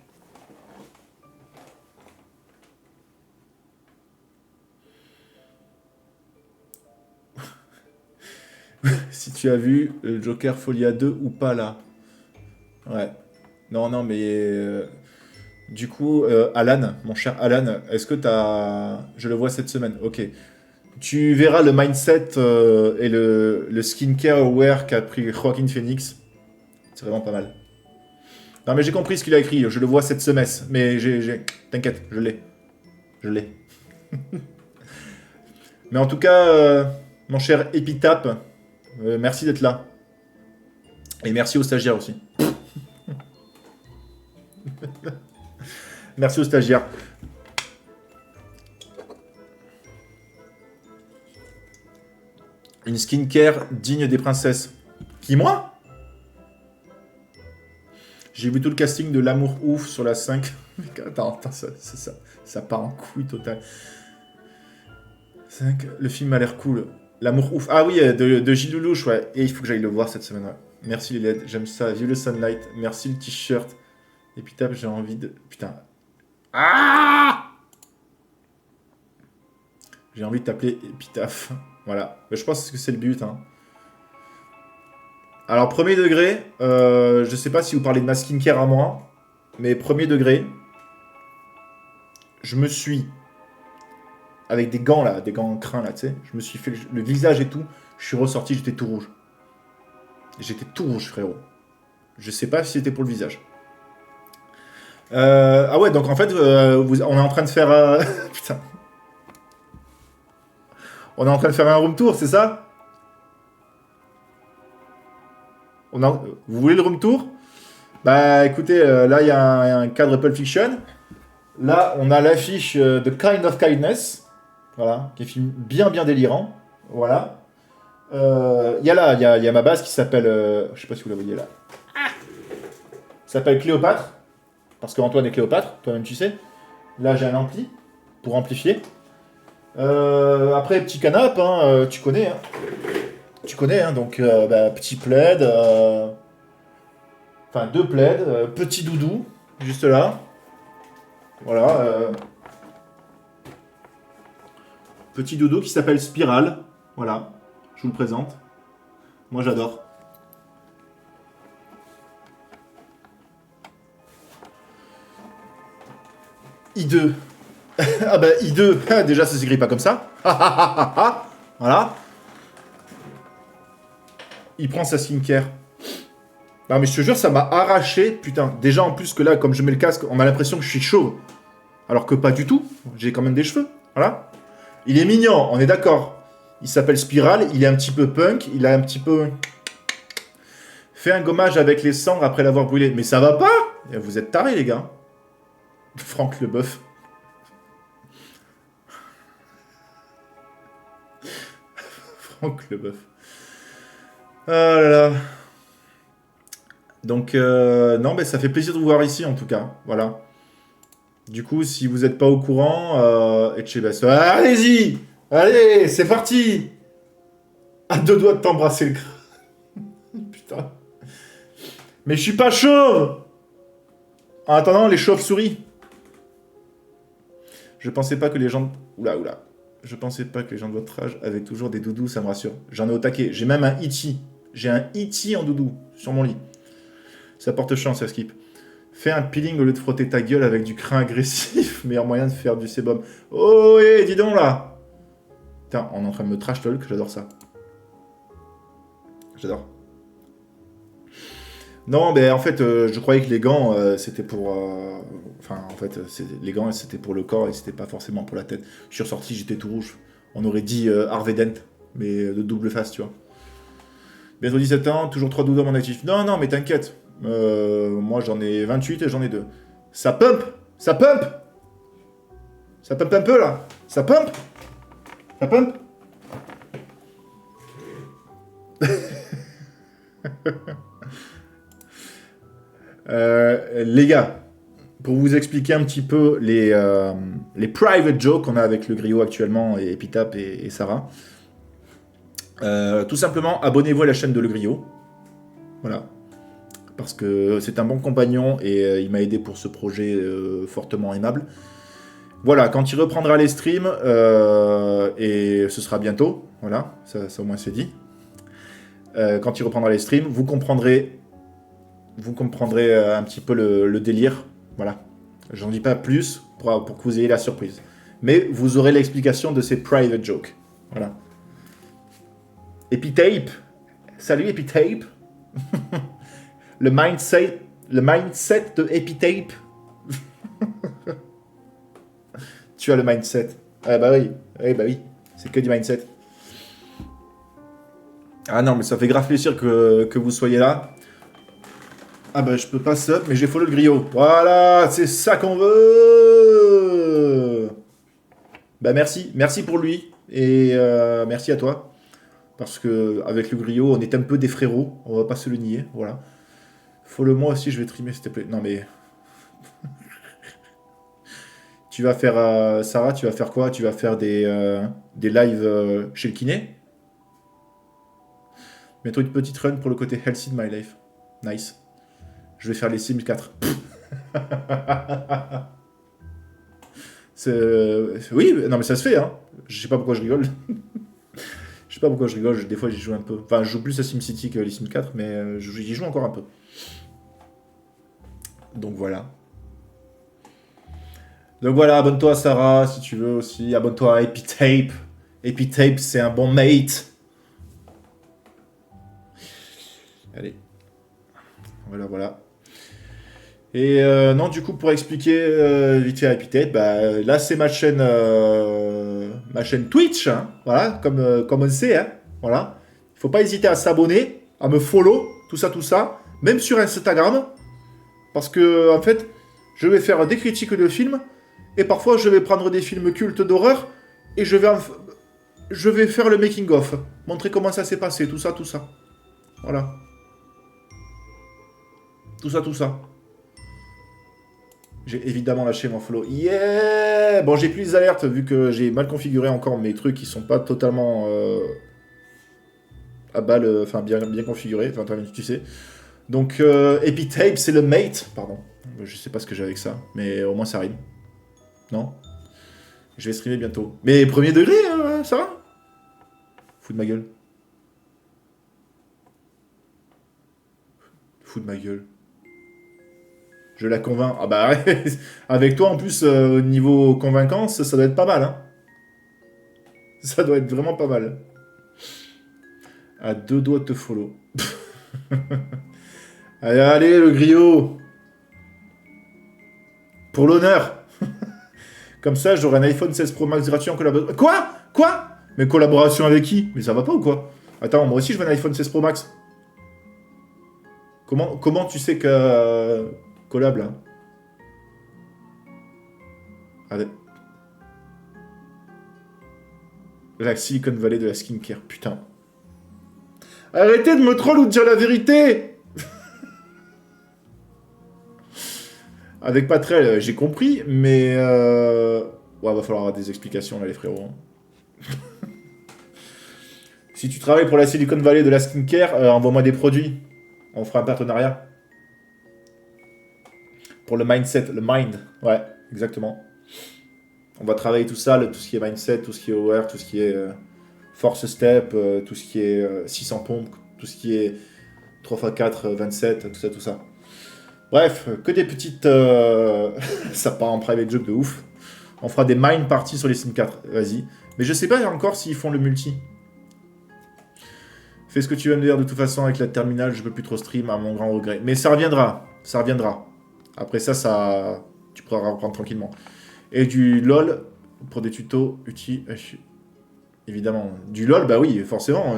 Si tu as vu Joker Folia 2 ou pas, là. Ouais. Non, non, mais... du coup, Alan, mon cher Alan, est-ce que t'as... Je le vois cette semaine, ok. Tu verras le mindset et le skincare aware qu'a pris Joaquin Phoenix. C'est vraiment pas mal. Non, mais j'ai compris ce qu'il a écrit, je le vois cette semaine. Mais t'inquiète, je l'ai. Je l'ai. Mais en tout cas, mon cher Epitap, merci d'être là. Et merci aux stagiaires aussi. Merci aux stagiaires. Une skincare digne des princesses. Qui, moi? J'ai vu tout le casting de L'amour ouf sur la 5. Attends, ça part en couille total. 5, le film a l'air cool. L'amour ouf. Ah oui, de Gilles Lelouch, ouais. Et il faut que j'aille le voir cette semaine, ouais. Merci les LED, j'aime ça. Vive le sunlight. Merci le t-shirt. Et puis tape, j'ai envie de... Putain. Ah! J'ai envie de t'appeler Epitaph. Voilà. Mais je pense que c'est le but, hein. Alors, premier degré, je sais pas si vous parlez de ma skincare à moi, mais premier degré, je me suis, avec des gants là, des gants en crin là, tu sais, je me suis fait le visage et tout, je suis ressorti, j'étais tout rouge. J'étais tout rouge, frérot. Je sais pas si c'était pour le visage. Ah ouais, donc en fait, on est en train de faire... Putain. On est en train de faire un room tour, c'est ça? Vous voulez le room tour? Bah écoutez, là il y a un cadre Pulp Fiction. Là, on a l'affiche de Kind of Kindness. Voilà, qui est un film bien bien délirant. Voilà. Il y a là, il y a ma base qui s'appelle... je sais pas si vous la voyez là. S'appelle Cléopâtre. Parce qu'Antoine est Cléopâtre, toi-même tu sais. Là j'ai un ampli pour amplifier. Après, petit canapé, hein, tu connais. Hein. Tu connais, hein, donc petit plaid. Enfin, deux plaids. Petit doudou, juste là. Voilà. Petit doudou qui s'appelle Spirale. Voilà. Je vous le présente. Moi, j'adore. I2. Ah bah I2, déjà ça s'écrit pas comme ça. Voilà. Il prend sa skincare. Non mais je te jure, ça m'a arraché, putain. Déjà en plus que là, comme je mets le casque, on a l'impression que je suis chauve. Alors que pas du tout. J'ai quand même des cheveux. Voilà. Il est mignon, on est d'accord. Il s'appelle Spiral, il est un petit peu punk, il a un petit peu... Fait un gommage avec les cendres après l'avoir brûlé. Mais ça va pas. Vous êtes tarés les gars. Franck Leboeuf. Franck Leboeuf. Oh là là. Donc, non, mais ça fait plaisir de vous voir ici, en tout cas. Voilà. Du coup, si vous n'êtes pas au courant, Etchebest, allez-y. Allez, c'est parti. À deux doigts de t'embrasser le crâne. Putain. Mais je suis pas chauve. En attendant, les chauves-souris. Je pensais pas que les gens... Oula, oula. Je pensais pas que les gens de votre âge avaient toujours des doudous, ça me rassure. J'en ai au taquet. J'ai même un E.T. J'ai un E.T. en doudou sur mon lit. Ça porte chance, ça skip. Fais un peeling au lieu de frotter ta gueule avec du crin agressif. Meilleur moyen de faire du sébum. Oh, hé, dis donc là. Putain, on est en train de me trash talk, j'adore ça. J'adore. Non, mais en fait, je croyais que les gants, c'était pour... Enfin, en fait, les gants, c'était pour le corps et c'était pas forcément pour la tête. Je suis ressorti, j'étais tout rouge. On aurait dit Harvey Dent, mais de double face, tu vois. Bientôt 17 ans, toujours 3 doudous à mon actif. Non, non, mais t'inquiète. Moi, j'en ai 28 et j'en ai 2. Ça pump. Ça pump. Ça pump un peu, là. Ça pump. Ça pump. Les gars, pour vous expliquer un petit peu les private jokes qu'on a avec le griot actuellement, et Epitap et Sarah. Tout simplement, abonnez-vous à la chaîne de Le Griot. Voilà. Parce que c'est un bon compagnon et il m'a aidé pour ce projet fortement aimable. Voilà, quand il reprendra les streams, et ce sera bientôt, voilà, ça au moins c'est dit. Quand il reprendra les streams, vous comprendrez un petit peu le délire. Voilà. J'en dis pas plus pour que vous ayez la surprise. Mais vous aurez l'explication de ces private jokes. Voilà. Epitape. Salut Epitape. le mindset de Epitape. Tu as le mindset. Ah bah oui. Bah oui. C'est que du mindset. Ah non, mais ça fait grave plaisir que vous soyez là. Ah bah je peux pas sub, mais j'ai follow le griot. Voilà, c'est ça qu'on veut. Bah merci, merci pour lui et merci à toi parce que avec le griot on est un peu des frérots, on va pas se le nier, voilà. Follow moi aussi, je vais trimer s'il te plaît. Non mais tu vas faire Sarah, tu vas faire quoi? Tu vas faire des lives chez le kiné? Mets-toi une petite run pour le côté healthy de my life. Nice. Je vais faire les Sims 4. Oui, non mais ça se fait, hein. Je sais pas pourquoi je rigole. Je sais pas pourquoi je rigole, des fois j'y joue un peu. Enfin, je joue plus à SimCity que les Sims 4, mais j'y joue encore un peu. Donc voilà. Donc voilà, abonne-toi à Sarah si tu veux aussi. Abonne-toi à Epitape. Epitape, c'est un bon mate. Allez. Voilà, voilà. Et non, du coup, pour expliquer vite fait à Epitape, bah, là, c'est ma chaîne Twitch. Hein, voilà, comme on sait. Hein, voilà. Il faut pas hésiter à s'abonner, à me follow, tout ça, tout ça. Même sur Instagram. Parce que, en fait, je vais faire des critiques de films. Et parfois, je vais prendre des films cultes d'horreur. Et je vais faire le making-of. Montrer comment ça s'est passé, tout ça, tout ça. Voilà. Tout ça, tout ça. J'ai évidemment lâché mon follow. Yeah! Bon, j'ai plus les alertes vu que j'ai mal configuré encore mes trucs qui sont pas totalement à balle, enfin bien configurés. Enfin, tu sais. Donc, Epitape, c'est le mate. Pardon. Je sais pas ce que j'ai avec ça, mais au moins ça rime. Non? Je vais streamer bientôt. Mais premier degré, ça va? Fous de ma gueule. Fous de ma gueule. Je la convainc. Ah bah avec toi en plus, au niveau convaincance, ça doit être pas mal. Hein. Ça doit être vraiment pas mal. À deux doigts de te follow. Allez, allez, le griot. Pour l'honneur. Comme ça, j'aurai un iPhone 16 Pro Max gratuit en collaboration. Quoi? Mais collaboration avec qui? Mais ça va pas ou quoi? Attends, moi aussi je veux un iPhone 16 Pro Max. Comment tu sais que... collab là? Allez. La Silicon Valley de la skincare, putain. Arrêtez de me troll ou de dire la vérité. Avec Patrel, j'ai compris, mais... Ouais, va falloir avoir des explications là, les frérots. Si tu travailles pour la Silicon Valley de la skincare, envoie-moi des produits. On fera un partenariat. Pour le mindset, le mind. Ouais, exactement. On va travailler tout ça, tout ce qui est mindset, tout ce qui est aware, tout ce qui est force step, tout ce qui est 600 pompes, tout ce qui est 3x4, 27, tout ça, tout ça. Bref, que des petites... ça part en private joke de ouf. On fera des mind parties sur les Sim 4, vas-y. Mais je sais pas encore s'ils font le multi. Fais ce que tu vas me dire, de toute façon, avec la terminale, je peux plus trop stream, à mon grand regret. Mais ça reviendra, ça reviendra. Après ça, tu pourras reprendre tranquillement. Et du LOL, pour des tutos utiles, évidemment. Du LOL, bah oui, forcément.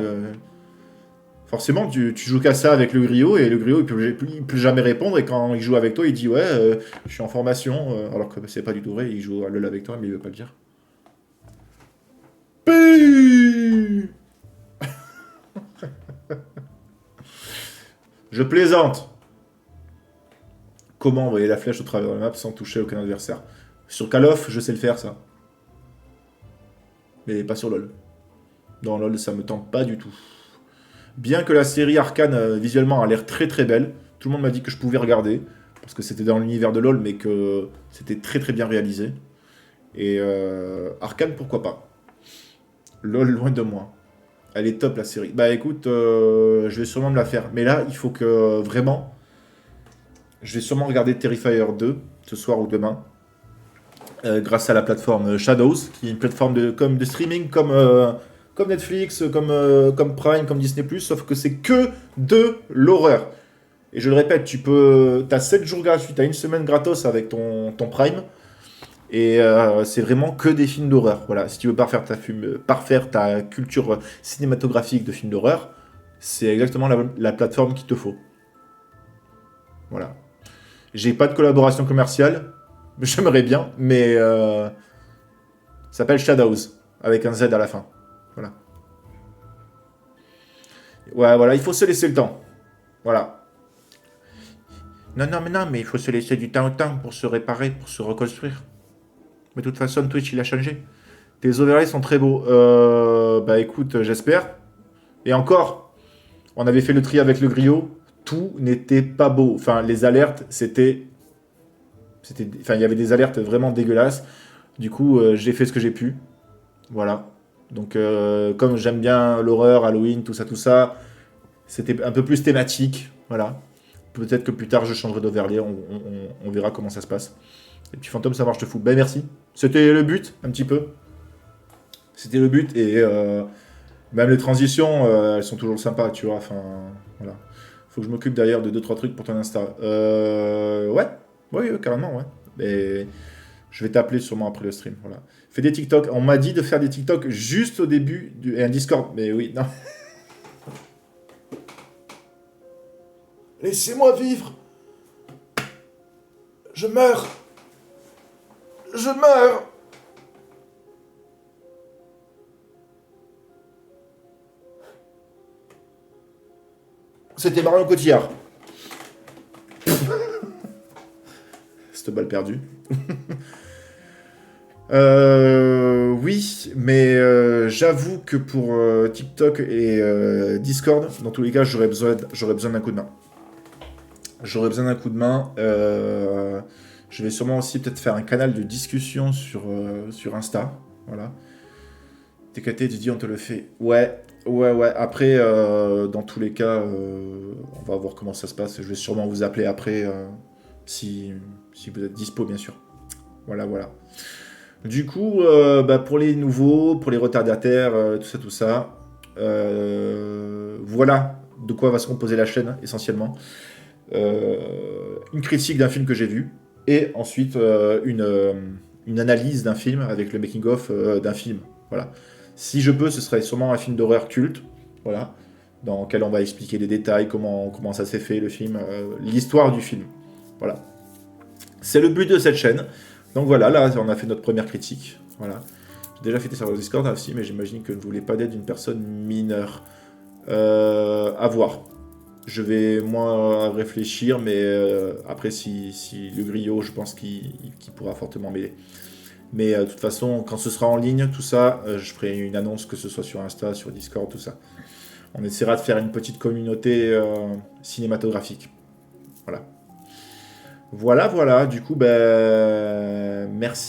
Forcément, tu joues qu'à ça avec le griot, et le griot, il peut jamais répondre, et quand il joue avec toi, il dit « Ouais, je suis en formation alors que c'est pas du tout vrai, il joue à LOL avec toi, mais il veut pas le dire. Pi Je plaisante. Comment envoyer la flèche au travers de la map sans toucher aucun adversaire? Sur Call of, je sais le faire, ça. Mais pas sur LoL. Dans LoL, ça me tente pas du tout. Bien que la série Arcane, visuellement, a l'air très très belle, tout le monde m'a dit que je pouvais regarder, parce que c'était dans l'univers de LoL, mais que c'était très très bien réalisé. Et Arcane, pourquoi pas? LoL, loin de moi. Elle est top, la série. Bah écoute, je vais sûrement me la faire. Mais là, il faut que, vraiment... Je vais sûrement regarder Terrifier 2, ce soir ou demain. Grâce à la plateforme Shadows, qui est une plateforme de streaming comme Netflix, comme Prime, comme Disney+, sauf que c'est que de l'horreur. Et je le répète, t'as 7 jours gratuits, t'as une semaine gratos avec ton Prime, et c'est vraiment que des films d'horreur. Voilà, si tu veux parfaire ta culture cinématographique de films d'horreur, c'est exactement la plateforme qu'il te faut. Voilà. J'ai pas de collaboration commerciale, j'aimerais bien, mais ça s'appelle Shadows, avec un Z à la fin. Voilà. Ouais, voilà, il faut se laisser le temps. Voilà. Non, mais il faut se laisser du temps au temps pour se réparer, pour se reconstruire. Mais de toute façon, Twitch, il a changé. Tes overlays sont très beaux. Bah écoute, j'espère. Et encore, on avait fait le tri avec le griot. Tout n'était pas beau. Enfin, les alertes, Enfin, il y avait des alertes vraiment dégueulasses. Du coup, j'ai fait ce que j'ai pu. Voilà. Donc, comme j'aime bien l'horreur, Halloween, tout ça, c'était un peu plus thématique. Voilà. Peut-être que plus tard, je changerai d'overlay. On verra comment ça se passe. Et puis Fantôme, ça marche de fou. Ben merci. C'était le but, un petit peu. C'était le but. Et même les transitions, elles sont toujours sympas, tu vois. Enfin, voilà. Faut que je m'occupe d'ailleurs de 2-3 trucs pour ton Insta. Ouais. Oui, carrément, ouais. Et je vais t'appeler sûrement après le stream. Voilà. Fais des TikTok. On m'a dit de faire des TikTok juste au début et un Discord. Mais oui, non. Laissez-moi vivre. Je meurs. Je meurs. C'était Marion Cotillard. Cette balle perdue. Oui, mais j'avoue que pour TikTok et Discord, dans tous les cas, j'aurais besoin d'un coup de main. J'aurais besoin d'un coup de main. Je vais sûrement aussi peut-être faire un canal de discussion sur Insta. Voilà. TKT, tu dis on te le fait. Ouais. Après, dans tous les cas, on va voir comment ça se passe. Je vais sûrement vous appeler après, si vous êtes dispo, bien sûr. Voilà. Du coup, pour les nouveaux, pour les retardataires, tout ça, voilà de quoi va se composer la chaîne, essentiellement. Une critique d'un film que j'ai vu, et ensuite une analyse d'un film avec le making-of d'un film. Voilà. Si je peux, ce serait sûrement un film d'horreur culte, voilà, dans lequel on va expliquer les détails, comment ça s'est fait, le film, l'histoire du film. Voilà. C'est le but de cette chaîne. Donc voilà, là, on a fait notre première critique. Voilà. J'ai déjà fait des serveurs Discord là aussi, mais j'imagine que vous ne voulez pas d'aide d'une personne mineure. À voir. Je vais, moi, réfléchir, mais après, si le griot, je pense qu'il pourra fortement m'aider. Mais de toute façon, quand ce sera en ligne, tout ça, je ferai une annonce, que ce soit sur Insta, sur Discord, tout ça. On essaiera de faire une petite communauté cinématographique. Voilà. Du coup,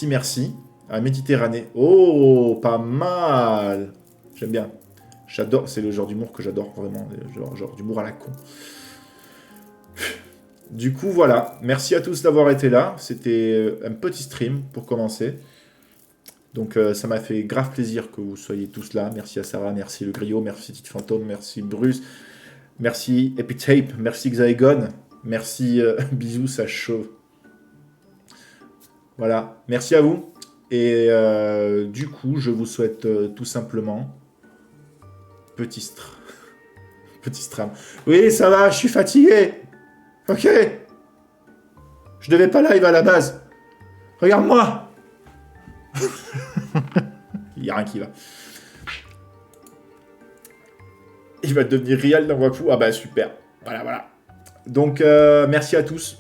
merci. À Méditerranée. Oh, pas mal. J'aime bien. J'adore, c'est le genre d'humour que j'adore vraiment, genre d'humour à la con. Du coup, voilà. Merci à tous d'avoir été là. C'était un petit stream pour commencer. Donc, ça m'a fait grave plaisir que vous soyez tous là. Merci à Sarah, merci le griot, merci Tite Fantôme, merci Bruce, merci Epitape, merci Xaegon, merci bisous, ça chauve. Voilà. Merci à vous. Et du coup, je vous souhaite tout simplement petit stram. Oui, ça va, je suis fatigué. Ok. Je devais pas live à la base. Regarde-moi. Il y a rien qui va. Il va devenir réel d'un coup. Ah bah super. Voilà. Donc merci à tous.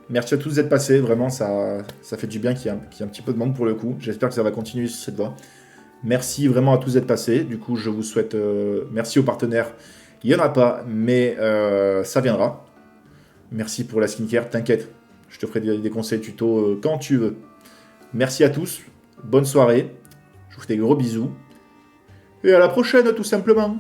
Merci à tous d'être passés. Vraiment, ça fait du bien qu'il y ait un petit peu de monde pour le coup. J'espère que ça va continuer sur cette voie. Merci vraiment à tous d'être passés. Du coup, je vous souhaite... merci aux partenaires. Il n'y en a pas, mais ça viendra. Merci pour la skincare. T'inquiète, je te ferai des conseils tuto quand tu veux. Merci à tous. Bonne soirée. Je vous fais des gros bisous. Et à la prochaine, tout simplement.